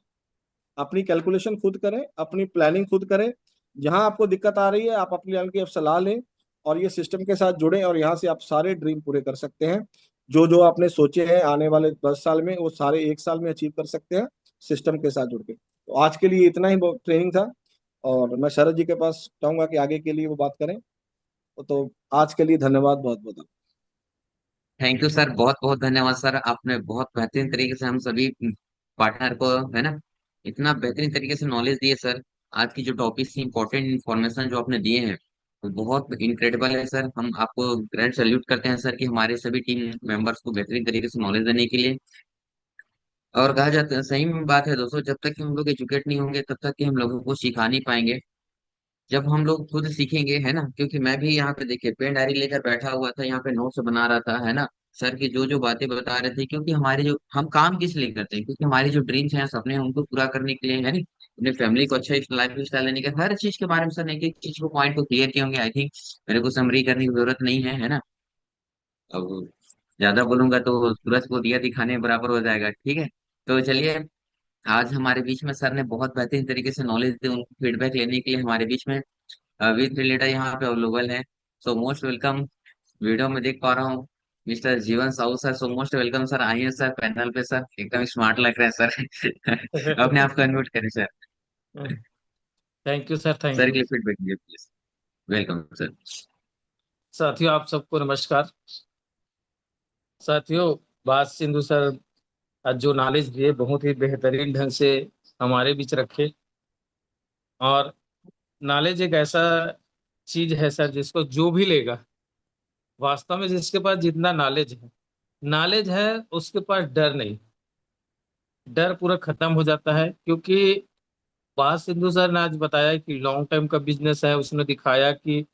अपनी कैलकुलेशन खुद करें, अपनी प्लानिंग खुद करें। जहां आपको दिक्कत आ रही है आप अपनी की आप सलाह लें और ये सिस्टम के साथ जुड़ें, और यहाँ से आप सारे ड्रीम पूरे कर सकते हैं। जो जो आपने सोचे हैं आने वाले 10 साल में, वो सारे 1 साल में अचीव कर सकते हैं, सिस्टम के साथ जुड़ के। तो आज के लिए इतना ही ट्रेनिंग था, और मैं शरद जी के पास चाहूंगा कि आगे के लिए वो बात करें। तो आज के लिए धन्यवाद, बहुत बहुत। थैंक यू सर, बहुत बहुत धन्यवाद सर। आपने बहुत बेहतरीन तरीके से हम सभी पार्टनर को, है ना, इतना बेहतरीन तरीके से नॉलेज दिए सर। आज की जो टॉपिक थी, इंपॉर्टेंट इन्फॉर्मेशन जो आपने दिए हैं, वो बहुत इनक्रेडिबल है सर। हम आपको ग्रैंड सैल्यूट करते हैं सर कि हमारे सभी टीम मेंबर्स को बेहतरीन तरीके से नॉलेज देने के लिए। और कहा जाता है, सही में बात है दोस्तों, जब तक कि हम लोग एजुकेट नहीं होंगे तब तक कि हम लोगों को सिखा नहीं पाएंगे। जब हम लोग खुद सीखेंगे, है ना, क्योंकि मैं भी यहाँ पे देखिए पेन डायरी लेकर बैठा हुआ था, यहाँ पे नोट्स बना रहा था, है ना। सर की जो जो बातें बता रहे थे, क्योंकि हमारे जो हम काम किस लिए करते हैं, क्योंकि हमारे जो ड्रीम्स हैं, सपने हैं, उनको पूरा करने के लिए, है ना, अपने फैमिली को अच्छा लाइफ स्टाइल देने के, हर चीज के बारे में सर ने एक एक चीज को पॉइंट को क्लियर किए होंगे। आई थिंक मेरे को समरी करने की जरूरत नहीं है, है ना। अब ज्यादा बोलूंगा तो सूरज को दिया दिखाने बराबर हो जाएगा, ठीक है। तो चलिए, आज हमारे बीच में सर ने बहुत बेहतरीन तरीके से नॉलेज दी, उनको फीडबैक लेने के लिए हमारे बीच में विद रिलेटर यहाँ पे अवेलेबल है। सो मोस्ट वेलकम। वीडियो में देख पा रहा हूँ मिस्टर जीवन Sahu sir. So most welcome sir, आइए सर पैनल पे सर, एकदम स्मार्ट लग रहे हैं सर। अपने आप को अनम्यूट करें sir. Thank you sir, thank sir के यू। लिए फीडबैक दीजिए प्लीज। Welcome sir. साथियों, आप सबको नमस्कार। साथियों, बात सिंधु सर आज जो नॉलेज दिए बहुत ही बेहतरीन ढंग से हमारे बीच रखे। और नॉलेज एक ऐसा चीज है सर, जिसको जो भी लेगा, वास्तव में जिसके पास जितना नॉलेज है उसके पास डर नहीं, डर पूरा खत्म हो जाता है। क्योंकि बात सिंधु सर ने आज बताया कि लॉन्ग टाइम का बिजनेस है। उसने दिखाया कि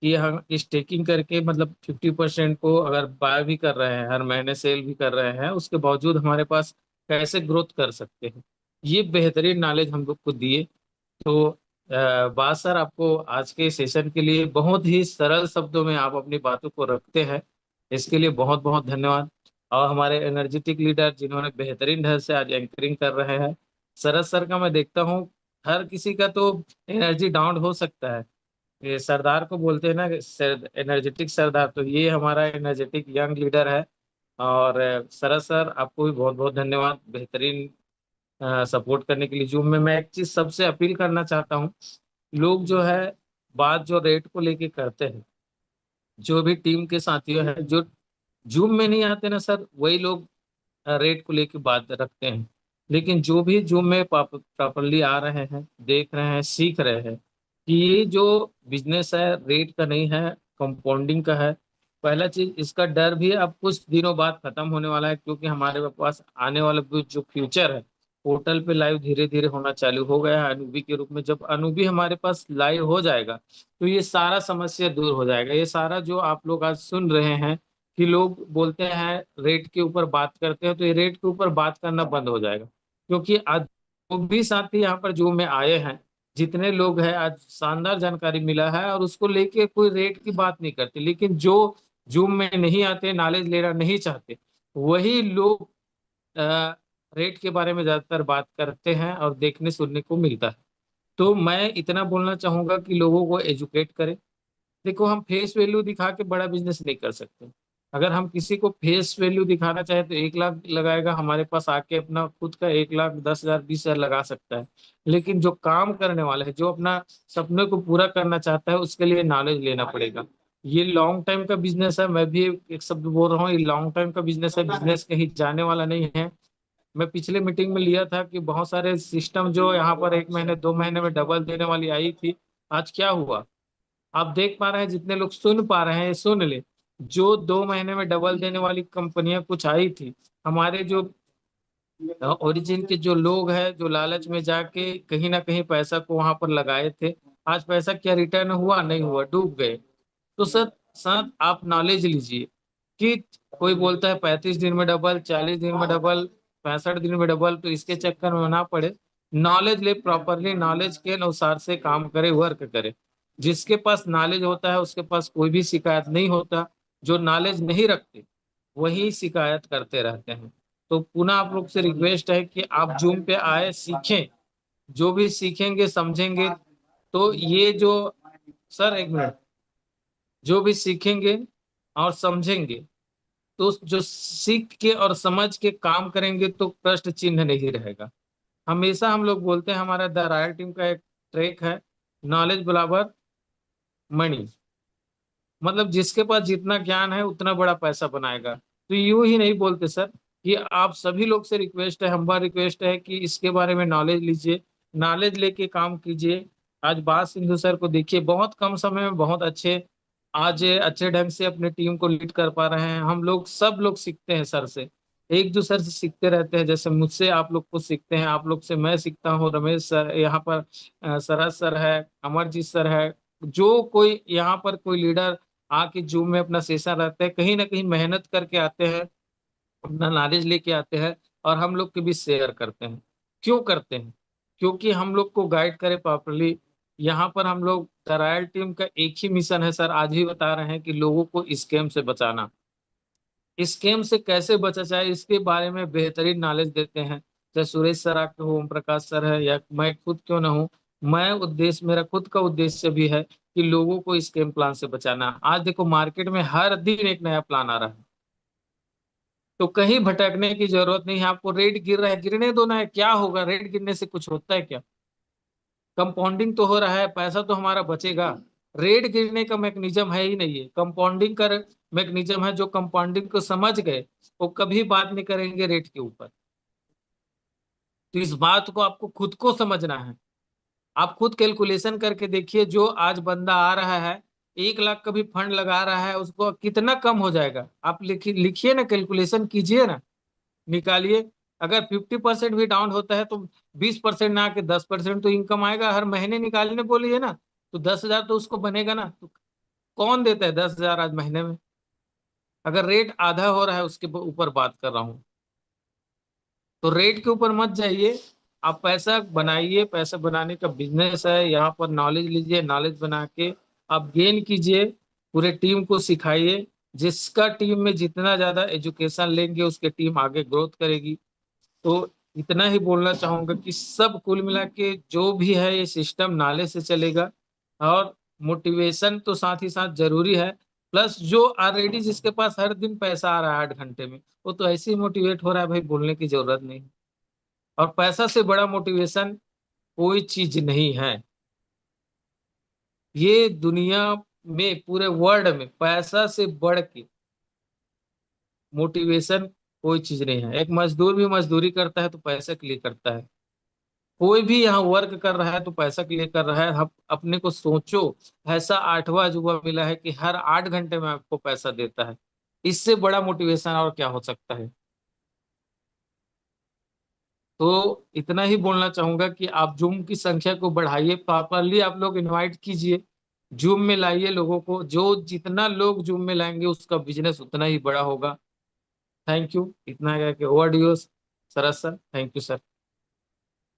हम स्टेकिंग करके मतलब 50% को अगर बाय भी कर रहे हैं, हर महीने सेल भी कर रहे हैं, उसके बावजूद हमारे पास कैसे ग्रोथ कर सकते हैं। ये बेहतरीन नॉलेज हम लोग को दिए। तो बात सर, आपको आज के सेशन के लिए बहुत ही सरल शब्दों में आप अपनी बातों को रखते हैं, इसके लिए बहुत बहुत धन्यवाद। और हमारे एनर्जेटिक लीडर जिन्होंने बेहतरीन ढंग से आज एंकरिंग कर रहे हैं, शरद सर का मैं देखता हूँ, हर किसी का तो एनर्जी डाउन हो सकता है। ये सरदार को बोलते हैं ना, एनर्जेटिक सरदार, तो ये हमारा एनर्जेटिक यंग लीडर है। और शरद सर, आपको भी बहुत बहुत धन्यवाद। बेहतरीन सपोर्ट करने के लिए जूम में। मैं एक चीज सबसे अपील करना चाहता हूँ, लोग जो है बात जो रेट को लेके करते हैं, जो भी टीम के साथियों हैं जो जूम में नहीं आते ना सर, वही लोग रेट को लेके बात रखते हैं। लेकिन जो भी जूम में प्रॉपरली आ रहे हैं, देख रहे हैं, सीख रहे हैं कि ये जो बिजनेस है रेट का नहीं है, कंपाउंडिंग का है। पहला चीज, इसका डर भी अब कुछ दिनों बाद खत्म होने वाला है, क्योंकि हमारे पास आने वाला जो फ्यूचर है पोर्टल पे लाइव धीरे धीरे होना चालू हो गया है अनूबी के रूप में। जब अनूबी हमारे पास लाइव हो जाएगा तो ये सारा समस्या दूर हो जाएगा। ये सारा जो आप लोग आज सुन रहे हैं कि लोग बोलते हैं रेट के ऊपर बात करते हैं, तो ये रेट के ऊपर बात करना बंद हो जाएगा। क्योंकि आज जो भी साथी यहाँ पर जूम में आए हैं, जितने लोग हैं, आज शानदार जानकारी मिला है और उसको लेके कोई रेट की बात नहीं करते। लेकिन जो जूम में नहीं आते, नॉलेज लेना नहीं चाहते, वही लोग रेट के बारे में ज्यादातर बात करते हैं और देखने सुनने को मिलता है। तो मैं इतना बोलना चाहूंगा कि लोगों को एजुकेट करें। देखो, हम फेस वैल्यू दिखा के बड़ा बिजनेस नहीं कर सकते। अगर हम किसी को फेस वैल्यू दिखाना चाहे तो 1 लाख लगाएगा, हमारे पास आके अपना खुद का 1 लाख 10 हजार 20 हजार लगा सकता है। लेकिन जो काम करने वाला है, जो अपना सपने को पूरा करना चाहता है, उसके लिए नॉलेज लेना पड़ेगा। ये लॉन्ग टाइम का बिजनेस है। मैं भी एक शब्द बोल रहा हूँ, ये लॉन्ग टाइम का बिजनेस है, बिजनेस कहीं जाने वाला नहीं है। मैं पिछले मीटिंग में लिया था कि बहुत सारे सिस्टम जो यहाँ पर 1 महीने 2 महीने में डबल देने वाली आई थी, आज क्या हुआ आप देख पा रहे हैं। जितने लोग सुन पा रहे हैं सुन ले। जो 2 महीने में डबल देने वाली कंपनियां कुछ आई थी, हमारे जो ओरिजिन के जो लोग हैं, जो लालच में जाके कहीं ना कहीं पैसा को वहां पर लगाए थे, आज पैसा क्या रिटर्न हुआ? नहीं हुआ, डूब गए। तो सर सर आप नॉलेज लीजिए कि कोई बोलता है 35 दिन में डबल, 40 दिन में डबल, 65 दिन में डबल, तो इसके चक्कर में ना पड़े। नॉलेज ले, प्रॉपरली नॉलेज के अनुसार से काम करे, वर्क करे। जिसके पास नॉलेज होता है उसके पास कोई भी शिकायत नहीं होता। जो नॉलेज नहीं रखते वही शिकायत करते रहते हैं। तो पुनः आप लोग से रिक्वेस्ट है कि आप जूम पे आए, सीखें। जो भी सीखेंगे समझेंगे तो ये जो, सर एक मिनट, जो भी सीखेंगे और समझेंगे तो जो सीख के और समझ के काम करेंगे तो प्रश्न चिन्ह नहीं रहेगा। हमेशा हम लोग बोलते हैं, हमारा द रॉयल टीम का एक ट्रैक है, नॉलेज बराबर मनी। मतलब जिसके पास जितना ज्ञान है उतना बड़ा पैसा बनाएगा। तो यूं ही नहीं बोलते सर, कि आप सभी लोग से रिक्वेस्ट है, हमारा रिक्वेस्ट है कि इसके बारे में नॉलेज लीजिए, नॉलेज लेके काम कीजिए। आज बात सिंधु सर को देखिए, बहुत कम समय में बहुत अच्छे, आज अच्छे ढंग से अपने टीम को लीड कर पा रहे हैं। हम लोग सब लोग सीखते हैं सर से, एक दूसरे से सीखते रहते हैं। जैसे मुझसे आप लोग कुछ सीखते हैं, आप लोग से मैं सीखता हूँ। रमेश सर यहाँ पर, सरज सर है, अमरजीत सर है, जो कोई यहाँ पर कोई लीडर आके जूम में अपना सेशन रहते हैं, कहीं ना कहीं मेहनत करके आते हैं, अपना नॉलेज लेके आते हैं और हम लोग के भी शेयर करते हैं। क्यों करते हैं? क्योंकि हम लोग को गाइड करे प्रॉपरली। यहाँ पर हम लोग रॉयल टीम का एक ही मिशन है सर, आज ही बता रहे हैं कि लोगों को स्कैम से बचाना। स्कैम से कैसे बचा जाए इसके बारे में बेहतरीन नॉलेज देते हैं। चाहे सुरेश सर आपके हो, ओम प्रकाश सर है, या मैं खुद क्यों ना हूँ। मैं उद्देश्य, मेरा खुद का उद्देश्य भी है कि लोगों को स्कैम प्लान से बचाना। आज देखो मार्केट में हर दिन एक नया प्लान आ रहा है, तो कहीं भटकने की जरूरत नहीं है। आपको रेट गिर रहा है, गिरने दो ना, है क्या होगा? रेट गिरने से कुछ होता है क्या? कंपाउंडिंग तो हो रहा है, पैसा तो हमारा बचेगा। रेट गिरने का मैकेनिज्म है ही नहीं है, कंपाउंडिंग का मैकेनिज्म है। जो कंपाउंडिंग को समझ गए वो कभी बात नहीं करेंगे रेट के ऊपर। तो इस बात को आपको खुद को समझना है। आप खुद कैलकुलेशन करके देखिए, जो आज बंदा आ रहा है 1 लाख का भी फंड लगा रहा है, उसको कितना कम हो जाएगा? आप लिखिए, लिखिए ना, कैलकुलेशन कीजिए ना, निकालिए। अगर 50% भी डाउन होता है तो 20% ना आके 10% तो इनकम आएगा। हर महीने निकालने बोलिए ना, तो 10 हजार तो उसको बनेगा ना। तो कौन देता है 10 हजार आज महीने में? अगर रेट आधा हो रहा है उसके ऊपर बात कर रहा हूँ। तो रेट के ऊपर मत जाइए, आप पैसा बनाइए। पैसा बनाने का बिजनेस है, यहाँ पर नॉलेज लीजिए, नॉलेज बना के आप गेन कीजिए, पूरे टीम को सिखाइए। जिसका टीम में जितना ज्यादा एजुकेशन लेंगे उसके टीम आगे ग्रोथ करेगी। तो इतना ही बोलना चाहूंगा कि सब कुल मिला के जो भी है ये सिस्टम नाले से चलेगा। और मोटिवेशन तो साथ ही साथ जरूरी है। प्लस जो ऑलरेडी जिसके पास हर दिन पैसा आ रहा है 8 घंटे में, वो तो ऐसे ही मोटिवेट हो रहा है भाई, बोलने की जरूरत नहीं। और पैसा से बड़ा मोटिवेशन कोई चीज नहीं है। ये दुनिया में, पूरे वर्ल्ड में पैसा से बढ़ के मोटिवेशन कोई चीज नहीं है। एक मजदूर भी मजदूरी करता है तो पैसे के लिए करता है। कोई भी यहाँ वर्क कर रहा है तो पैसा के लिए कर रहा है। हम अपने को सोचो, ऐसा 8वां अजूबा मिला है कि हर 8 घंटे में आपको पैसा देता है। इससे बड़ा मोटिवेशन और क्या हो सकता है। तो इतना ही बोलना चाहूंगा कि आप जूम की संख्या को बढ़ाइए, प्रॉपरली आप लोग इनवाइट कीजिए, जूम में लाइए लोगों को। जो जितना लोग जूम में लाएंगे उसका बिजनेस उतना ही बड़ा होगा। Thank you. इतना है कि over do Saras sir. Thank you sir.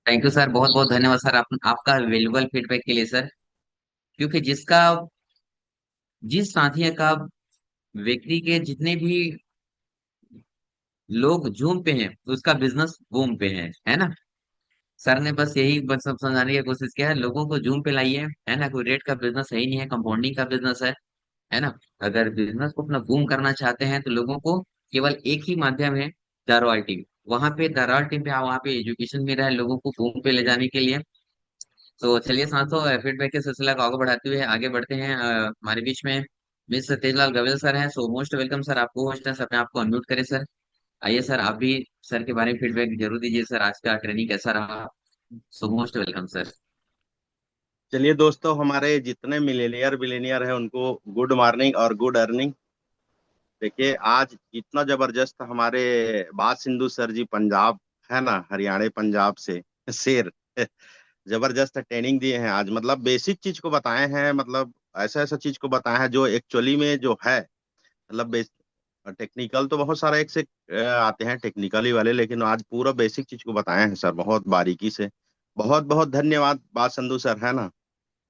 Thank you sir, बहुत बहुत धन्यवाद सर, आपका वैल्यूबल फीडबैक के लिए सर। क्योंकि जिस साथी का व्यक्ति के जितने भी लोग जूम पे हैं उसका बिजनेस बूम पे है ना। सर ने बस यही बस सब समझाने की कोशिश किया है, लोगों को जूम पे लाइए, है ना। कोई रेट का बिजनेस है ही नहीं है, कंपाउंडिंग का बिजनेस है ना। अगर बिजनेस को अपना बूम करना चाहते हैं तो लोगों को केवल एक ही माध्यम है, द रॉयल टीम। वहां पे द रॉयल टीम पे वहां पे एजुकेशन मिल रहा है लोगों को बूम पे ले जाने के लिए। तो चलिए सांसों, फीडबैक के सिलसिला को आगे बढ़ाते हुए आगे बढ़ते हैं। हमारे बीच में मिस तेजलाल गवेल सर हैं, सो मोस्ट वेलकम सर। आपको होस्ट है, सर अपने आपको अनम्यूट करें सर। आइए सर, आप भी सर के बारे में फीडबैक जरूर दीजिए सर, आज का ट्रेनिंग कैसा रहा। सो मोस्ट वेलकम सर। चलिए दोस्तों, हमारे जितने मिलेनियर बिलेनियर हैं उनको गुड मॉर्निंग और गुड अर्निंग। देखिए, आज इतना जबरदस्त हमारे बात सिंधु सर जी, पंजाब, है ना, हरियाणा पंजाब से शेर जबरदस्त ट्रेनिंग दिए हैं आज। मतलब बेसिक चीज को बताए हैं, मतलब ऐसा ऐसा चीज को बताया है जो एक्चुअली में जो है, मतलब टेक्निकल तो बहुत सारा एक से आते हैं टेक्निकली वाले, लेकिन आज पूरा बेसिक चीज को बताए हैं सर बहुत बारीकी से। बहुत बहुत धन्यवाद बात संधू सर, है ना,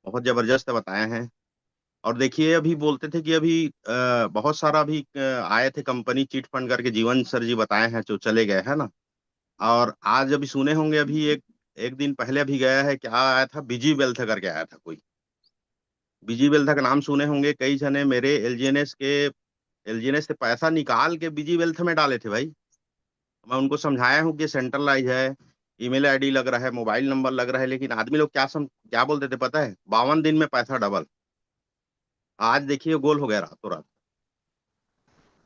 बहुत जबरदस्त बताए हैं। और देखिए, अभी बोलते थे कि अभी बहुत सारा अभी आए थे कंपनी चीट फंड करके, जीवन सर जी बताए हैं जो चले गए, है ना। और आज अभी सुने होंगे, अभी एक एक दिन पहले अभी गया है, क्या आया था, बिजी वेल्थ करके आया था कोई। बिजी वेल्थ का नाम सुने होंगे कई जने। मेरे एलजीएनएस से पैसा निकाल के बिजी वेल्थ में डाले थे भाई। मैं उनको समझाया हूँ कि सेंट्रलाइज है, ईमेल आईडी लग रहा है, मोबाइल नंबर लग रहा है, लेकिन आदमी लोग क्या बोलते थे पता है, 52 दिन में पैसा डबल। आज देखिए गोल हो गया रातों रात।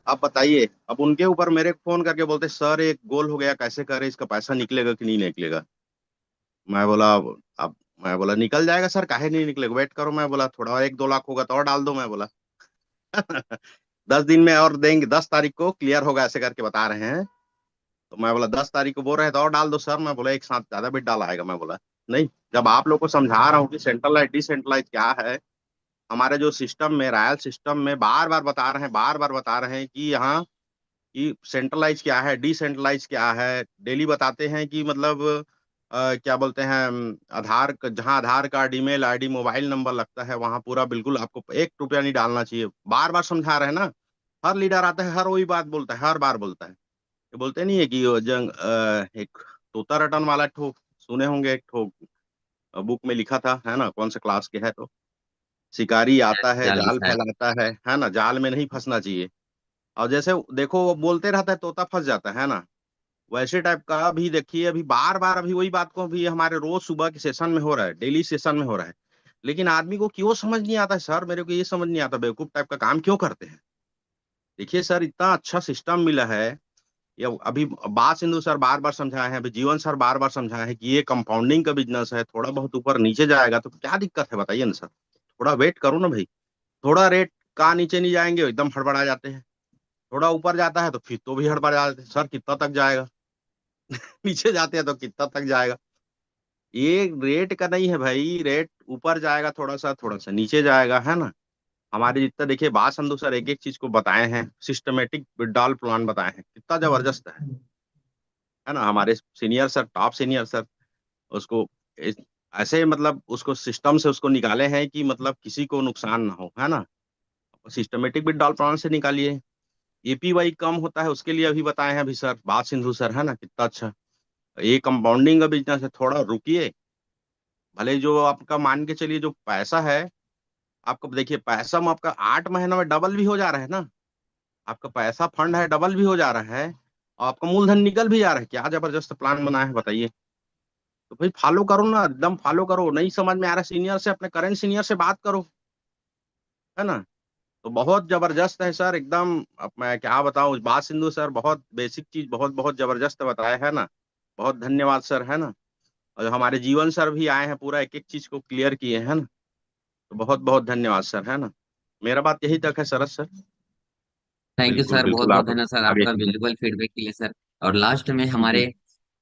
आप बताइए, अब उनके ऊपर मेरे को फोन करके बोलते सर एक गोल हो गया, कैसे करे, इसका पैसा निकलेगा कि नहीं निकलेगा। मैं बोला, अब मैं बोला निकल जाएगा सर, काहे नहीं निकलेगा, वेट करो। मैं बोला थोड़ा और 1-2 लाख होगा तो और डाल दो, मैं बोला 10 दिन में और देंगे, 10 तारीख को क्लियर होगा, ऐसे करके बता रहे हैं। तो मैं बोला 10 तारीख को बोल रहे हैं तो और डाल दो सर। मैं बोला एक साथ ज्यादा बिट डाला आएगा। मैं बोला नहीं, जब आप लोग को समझा रहा हूँ कि सेंट्रलाइज डिसेंट्रलाइज क्या है, हमारे जो सिस्टम में, रॉयल सिस्टम में बार बार बता रहे हैं, बार बार बता रहे हैं कि यहाँ कि सेंट्रलाइज क्या है, डिसेंट्रलाइज क्या है। डेली बताते हैं कि मतलब क्या बोलते हैं, जहाँ Aadhaar card, email ID, mobile number लगता है वहां पूरा बिल्कुल आपको 1 रुपया नहीं डालना चाहिए। बार बार समझा रहे हैं ना। हर लीडर आता है, हर वही बात बोलता है, हर बार बोलता है। ये बोलते नहीं है कि वो एक तोता रटन वाला ठो सुने होंगे, एक ठो बुक में लिखा था, है ना, कौन सा क्लास के है तो, शिकारी आता है चालीस जाल है। फैलाता है ना, जाल में नहीं फंसना चाहिए। और जैसे देखो वो बोलते रहता है, तोता फंस जाता है ना, वैसे टाइप का भी देखिए, अभी बार बार अभी वही बात को भी हमारे रोज सुबह के सेशन में हो रहा है, डेली सेशन में हो रहा है। लेकिन आदमी को क्यों समझ नहीं आता है सर, मेरे को ये समझ नहीं आता, बेवकूफ टाइप का काम क्यों करते हैं। देखिए सर, इतना अच्छा सिस्टम मिला है। ये अभी बात सिंधु सर बार बार समझाए हैं, अभी जीवन सर बार बार समझाए हैं कि ये कंपाउंडिंग का बिजनेस है, थोड़ा बहुत ऊपर नीचे जाएगा तो क्या दिक्कत है, बताइए ना सर। थोड़ा वेट करो ना भाई। थोड़ा रेट का नीचे नहीं जाएंगे एकदम हड़बड़ा जाते हैं, थोड़ा ऊपर जाता है तो फिर तो भी हड़बड़ा जाते हैं, सर कितना तक जाएगा नीचे जाते हैं तो कितना तक जाएगा। ये रेट का नहीं है भाई, रेट ऊपर जाएगा थोड़ा सा नीचे जाएगा, है ना। हमारे जितना देखिए बात संधू सर एक एक चीज को बताए हैं, सिस्टमेटिक विड्रॉल प्लान बताए हैं, कितना जबरदस्त है ना। हमारे senior sir, top senior sir, उसको इस- ऐसे मतलब उसको सिस्टम से उसको निकाले हैं कि मतलब किसी को नुकसान ना हो, है ना। सिस्टमेटिक विड्रॉल प्लान से निकालिए। एपीवाई कम होता है उसके लिए अभी बताए हैं अभी सर, बात सिंधु सर, है ना, कितना अच्छा। ये कंपाउंडिंग का बिजनेस है, थोड़ा रुकिए। भले जो आपका मान के चलिए जो पैसा है, आपका देखिए पैसा में आपका 8 महीना में डबल भी हो जा रहा है ना। आपका पैसा फंड है, डबल भी हो जा रहा है। और आपका मूलधन निकल भी जा रहा है, क्या जबरदस्त प्लान बना है बताइए। तो भाई फॉलो करो ना, एकदम फॉलो करो। नहीं समझ में आ रहा सीनियर से, अपने करंट सीनियर से बात करो, है ना। तो बहुत जबरदस्त है सर एकदम। अब मैं क्या बताऊं, बात सिंधु सर बहुत बेसिक चीज बहुत बहुत जबरदस्त बताया है ना। बहुत धन्यवाद सर, है ना। और हमारे जीवन सर भी आए हैं, पूरा एक एक चीज को क्लियर किए हैं ना। तो बहुत बहुत धन्यवाद सर, है ना। मेरा बात यही तक है सरस सर। थैंक यू बिल्कुल सर, बहुत बिल्कुल, बहुत आप धन्यवाद सर आगे आपका कीजिए। वैल्यूबल फीडबैक के लिए सर। और लास्ट में हमारे जी।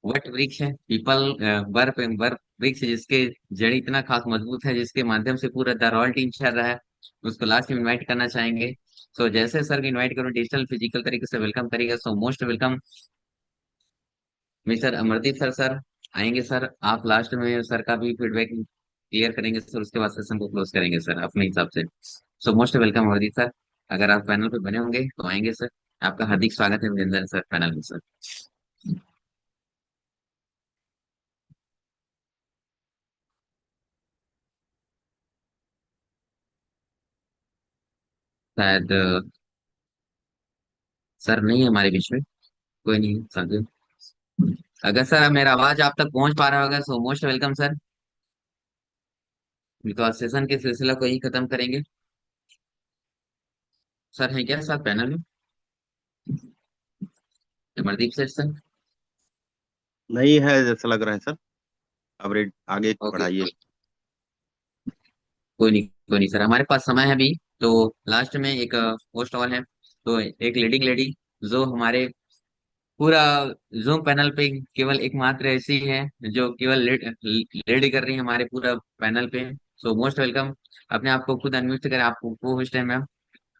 वट वृक्ष है, पीपल वर वर वृक्ष, जिसके जड़ इतना खास मजबूत है, जिसके माध्यम से पूरा द रॉयल टीम चल रहा है, उसको लास्ट में इनवाइट करना चाहेंगे। सो जैसे सर को इनवाइट करूँ डिजिटल फिजिकल तरीके से वेलकम करिएगा, सो most welcome mister Amardeep sir. Sir आएंगे सर, आप लास्ट में सर का भी फीडबैक क्लियर करेंगे सर, उसके बाद सेशन को क्लोज करेंगे सर अपने हिसाब से। सो मोस्ट वेलकम अमरदीप सर, अगर आप पैनल पे बने होंगे तो आएंगे सर। आपका हार्दिक स्वागत है विजेंद्र सर पैनल में सर। शायद सर नहीं है हमारे बीच में, कोई नहीं सर। अगर सर मेरा आवाज आप तक पहुंच पा रहा होगा सो most welcome sir, because session के सिलसिला को ही खत्म करेंगे। सर है क्या सर पैनल में अमरदीप सर? सर नहीं है जैसा लग रहा है सर। अब रेड आगे ओके, बढ़ाइए। कोई नहीं सर, हमारे पास समय है अभी। तो लास्ट में एक पोस्ट ऑल है, तो एक लीडिंग लेडी जो हमारे पूरा जूम पैनल पे केवल एकमात्र ऐसी है जो केवल लीड कर रही है हमारे पूरा पैनल पे। सो मोस्ट वेलकम, अपने आप को खुद अनम्यूट करें, आपको को होस्ट है मैम।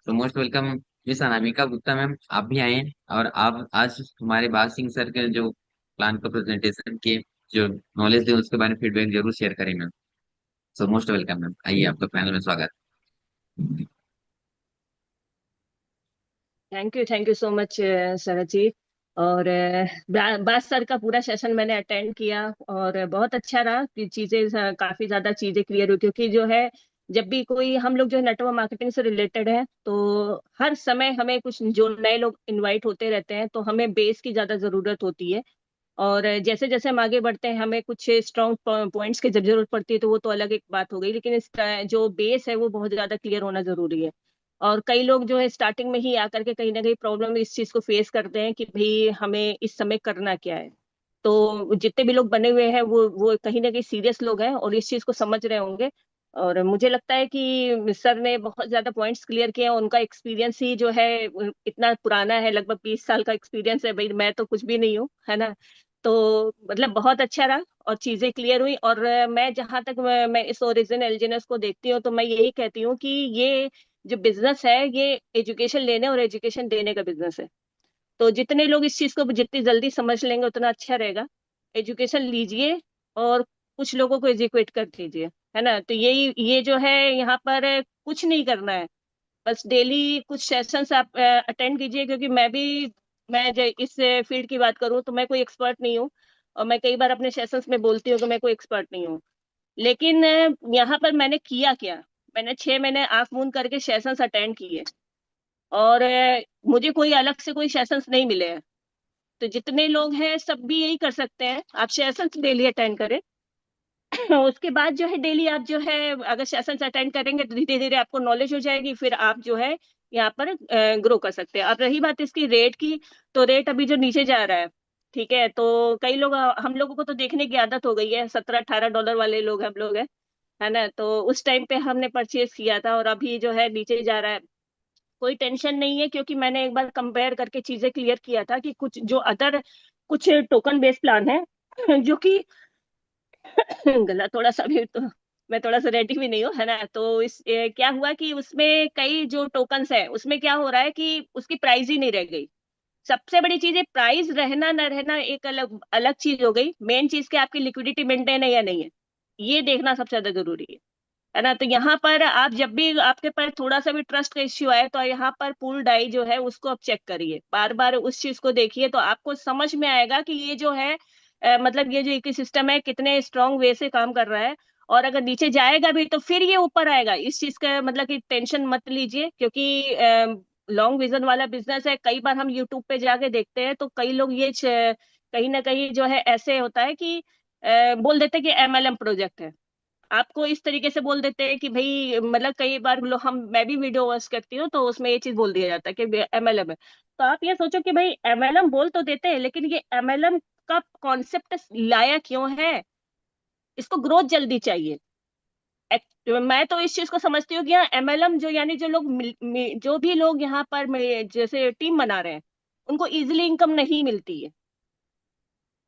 तो most welcome miss Anamika Gupta ma'am, आप भी आए हैं और आप आज हमारे बात सिंह सर के जो प्लान का प्रेजेंटेशन के जो नॉलेज दे उसके बारे में फीडबैक जरूर शेयर करें मैम। सो मोस्ट वेलकम मैम, आइए आपका पैनल में स्वागत। थैंक यू सो मच शरद जी। और बास सर का पूरा सेशन मैंने अटेंड किया और बहुत अच्छा रहा कि चीजें काफी ज्यादा चीजें क्लियर हुई, क्योंकि जो है जब भी कोई हम लोग जो है नेटवर्क मार्केटिंग से रिलेटेड है, तो हर समय हमें कुछ जो नए लोग इनवाइट होते रहते हैं, तो हमें बेस की ज्यादा जरूरत होती है। और जैसे जैसे हम आगे बढ़ते हैं हमें कुछ स्ट्रॉन्ग पॉइंट्स की जब जरूरत पड़ती है, तो वो तो अलग एक बात हो गई, लेकिन इसका जो बेस है वो बहुत ज्यादा क्लियर होना जरूरी है। और कई लोग जो है स्टार्टिंग में ही आकर के कहीं ना कहीं प्रॉब्लम इस चीज को फेस करते हैं कि भाई हमें इस समय करना क्या है। तो जितने भी लोग बने हुए हैं वो कहीं ना कहीं सीरियस लोग हैं और इस चीज को समझ रहे होंगे। और मुझे लगता है कि सर ने बहुत ज्यादा पॉइंट्स क्लियर किए हैं, उनका एक्सपीरियंस ही जो है इतना पुराना है, लगभग 20 साल का एक्सपीरियंस है भाई, मैं तो कुछ भी नहीं हूँ, है ना। तो मतलब बहुत अच्छा रहा और चीजें क्लियर हुई। और मैं जहां तक मैं इस ओरिजिन एलजीनेस को देखती हूँ, तो मैं यही कहती हूँ कि ये जो बिजनेस है ये एजुकेशन लेने और एजुकेशन देने का बिजनेस है। तो जितने लोग इस चीज को जितनी जल्दी समझ लेंगे उतना अच्छा रहेगा। एजुकेशन लीजिए और कुछ लोगों को एजुकेट कर दीजिए, है ना। तो यही ये जो है यहाँ पर कुछ नहीं करना है, बस डेली कुछ सेशंस आप अटेंड कीजिए, क्योंकि मैं जो इस फील्ड की बात करूँ तो मैं कोई एक्सपर्ट नहीं हूँ। और मैं कई बार अपने सेशंस में बोलती हूँ कि मैं कोई एक्सपर्ट नहीं हूँ, लेकिन यहाँ पर मैंने किया क्या, मैंने 6 महीने आंख मूंद करके सेशंस अटेंड किए और मुझे कोई अलग से कोई सेशंस नहीं मिले हैं। तो जितने लोग हैं सब भी यही कर सकते हैं, आप सेशंस डेली अटेंड करें। उसके बाद जो है डेली आप जो है अगर सेशंस अटेंड करेंगे तो धीरे धीरे आपको नॉलेज हो जाएगी, फिर आप जो है यहाँ पर ग्रो कर सकते हैं। अब रही बात इसकी रेट की, तो रेट अभी जो नीचे जा रहा है, ठीक है, तो कई लोग हम लोगों को तो देखने की आदत हो गई है, $17-18 वाले लोग हम लोग हैं, है ना। तो उस टाइम पे हमने परचेज किया था और अभी जो है नीचे जा रहा है। कोई टेंशन नहीं है, क्योंकि मैंने एक बार कंपेयर करके चीजें क्लियर किया था कि कुछ जो अदर कुछ टोकन बेस्ड प्लान है जो कि गला थोड़ा सा भी तो मैं थोड़ा सा रेडी भी नहीं हूँ, है ना। तो क्या हुआ कि उसमें कई जो टोकन्स है उसमें क्या हो रहा है कि उसकी प्राइस ही नहीं रह गई। सबसे बड़ी चीज है प्राइस रहना ना रहना एक अलग अलग चीज हो गई, मेन चीज के आपकी लिक्विडिटी मेंटेन है या नहीं है, ये देखना सबसे ज्यादा जरूरी है ना। तो यहाँ पर आप जब भी आपके पास थोड़ा सा भी ट्रस्ट का इश्यू आए, तो यहाँ पर पूल डाई जो है उसको आप चेक करिए, बार बार उस चीज को देखिए, तो आपको समझ में आएगा कि ये जो है मतलब ये जो इकोसिस्टम है कितने स्ट्रांग वे से काम कर रहा है। और अगर नीचे जाएगा भी तो फिर ये ऊपर आएगा, इस चीज का मतलब कि टेंशन मत लीजिए, क्योंकि लॉन्ग विजन वाला बिजनेस है। कई बार हम यूट्यूब पे जाके देखते हैं तो कई लोग ये कहीं ना कहीं जो है ऐसे होता है कि बोल देते हैं कि एमएलएम प्रोजेक्ट है। आपको इस तरीके से बोल देते हैं कि भाई, मतलब कई बार लोग, मैं भी वीडियो वॉच करती हूँ तो उसमें ये चीज बोल दिया जाता है कि एमएलएम है। तो आप ये सोचो कि भाई एमएलएम बोल तो देते हैं, लेकिन ये एमएलएम का कॉन्सेप्ट लाया क्यों है? इसको ग्रोथ जल्दी चाहिए। मैं तो इस चीज को समझती हूँ कि यहाँ एमएलएम जो, यानी जो लोग जो भी लोग यहाँ पर जैसे टीम बना रहे हैं, उनको इजिली इनकम नहीं मिलती है।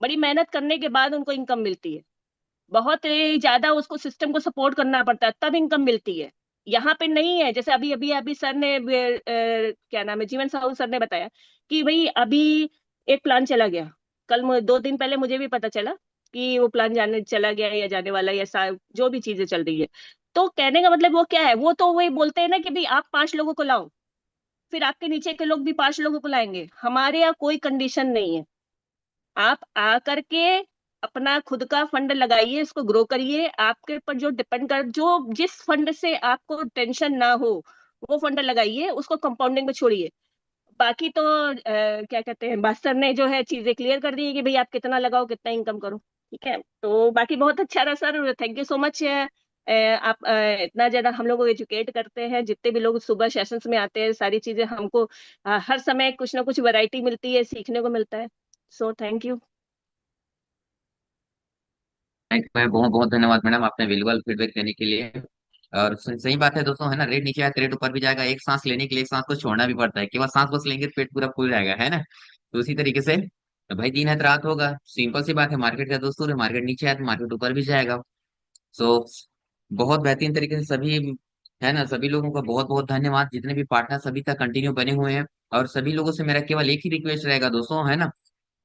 बड़ी मेहनत करने के बाद उनको इनकम मिलती है। बहुत ही ज्यादा उसको सिस्टम को सपोर्ट करना पड़ता है तब इनकम मिलती है। यहाँ पे नहीं है। जैसे अभी अभी अभी सर ने क्या नाम है, जीवन साहू सर ने बताया कि भाई अभी एक प्लान चला गया। कल 2 दिन पहले मुझे भी पता चला कि वो प्लान जाने चला गया या जाने वाला है, या जो भी चीजें चल रही है। तो कहने का मतलब वो क्या है, वो तो वही बोलते हैं ना कि भाई आप 5 लोगों को लाओ, फिर आपके नीचे के लोग भी 5 लोगों को लाएंगे। हमारे यहाँ कोई कंडीशन नहीं है। आप आ करके अपना खुद का फंड लगाइए, इसको ग्रो करिए। आपके ऊपर जो डिपेंड कर, जो जिस फंड से आपको टेंशन ना हो वो फंड लगाइए, उसको कंपाउंडिंग में छोड़िए। बाकी तो क्या कहते हैं, मास्टर ने जो है चीजें क्लियर कर दी है कि भाई आप कितना लगाओ, कितना इनकम करो। ठीक है, तो बाकी बहुत अच्छा रहा sir, thank you so much. आप इतना ज्यादा हम लोग को एजुकेट करते हैं। जितने भी लोग सुबह सेशंस में आते हैं, सारी चीजें हमको हर समय कुछ ना कुछ वैरायटी मिलती है, सीखने को मिलता है। So thank you. Thank you, बहुत बहुत धन्यवाद मैडम, आपने वैल्यूबल फीडबैक देने के लिए। और सही बात है दोस्तों, है ना, रेट नीचे आया तो रेट ऊपर भी जाएगा। एक सांस लेने के लिए एक सांस को छोड़ना भी पड़ता है, केवल सांस बस लेंगे तो पेट पूरा फूल जाएगा, है ना। तो उसी तरीके से तो भाई दिन है तो रात होगा, सिंपल सी बात है। मार्केट का दोस्तों, मार्केट नीचे आया तो मार्केट ऊपर भी जाएगा। सो बहुत बेहतरीन तरीके से सभी, है ना, सभी लोगों का बहुत बहुत धन्यवाद, जितने भी पार्टनर सभी तक कंटिन्यू बने हुए हैं। और सभी लोगों से मेरा केवल एक ही रिक्वेस्ट रहेगा दोस्तों, है ना,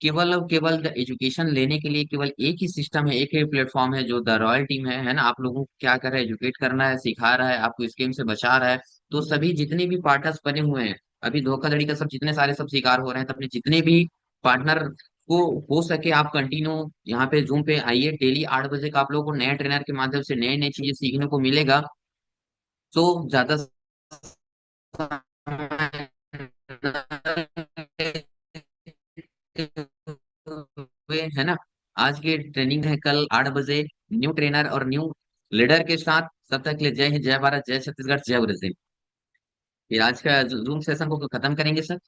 केवल और केवल एजुकेशन लेने के लिए केवल एक ही सिस्टम है, एक ही प्लेटफॉर्म है, जो द रॉयल टीम है ना। आप लोगों को क्या कर रहा है, एजुकेट करना है, सिखा रहा है, आपको स्कीम से बचा रहा है। तो सभी जितने भी पार्टनर्स बने हुए हैं, अभी धोखाधड़ी का सब जितने सारे सब शिकार हो रहे हैं, तो अपने जितने भी पार्टनर को हो सके आप कंटिन्यू यहाँ पे जूम पे आइए। डेली 8 बजे का आप लोगों को नए ट्रेनर के माध्यम से नई नई चीजें सीखने को मिलेगा। तो ज्यादा हुए, है ना। आज की ट्रेनिंग है कल 8 बजे, न्यू ट्रेनर और न्यू लीडर के साथ। तब तक के लिए जय हिंद, जय भारत, जय छत्तीसगढ़, जय गुरुजी। फिर आज का जूम सेशन को खत्म करेंगे सर।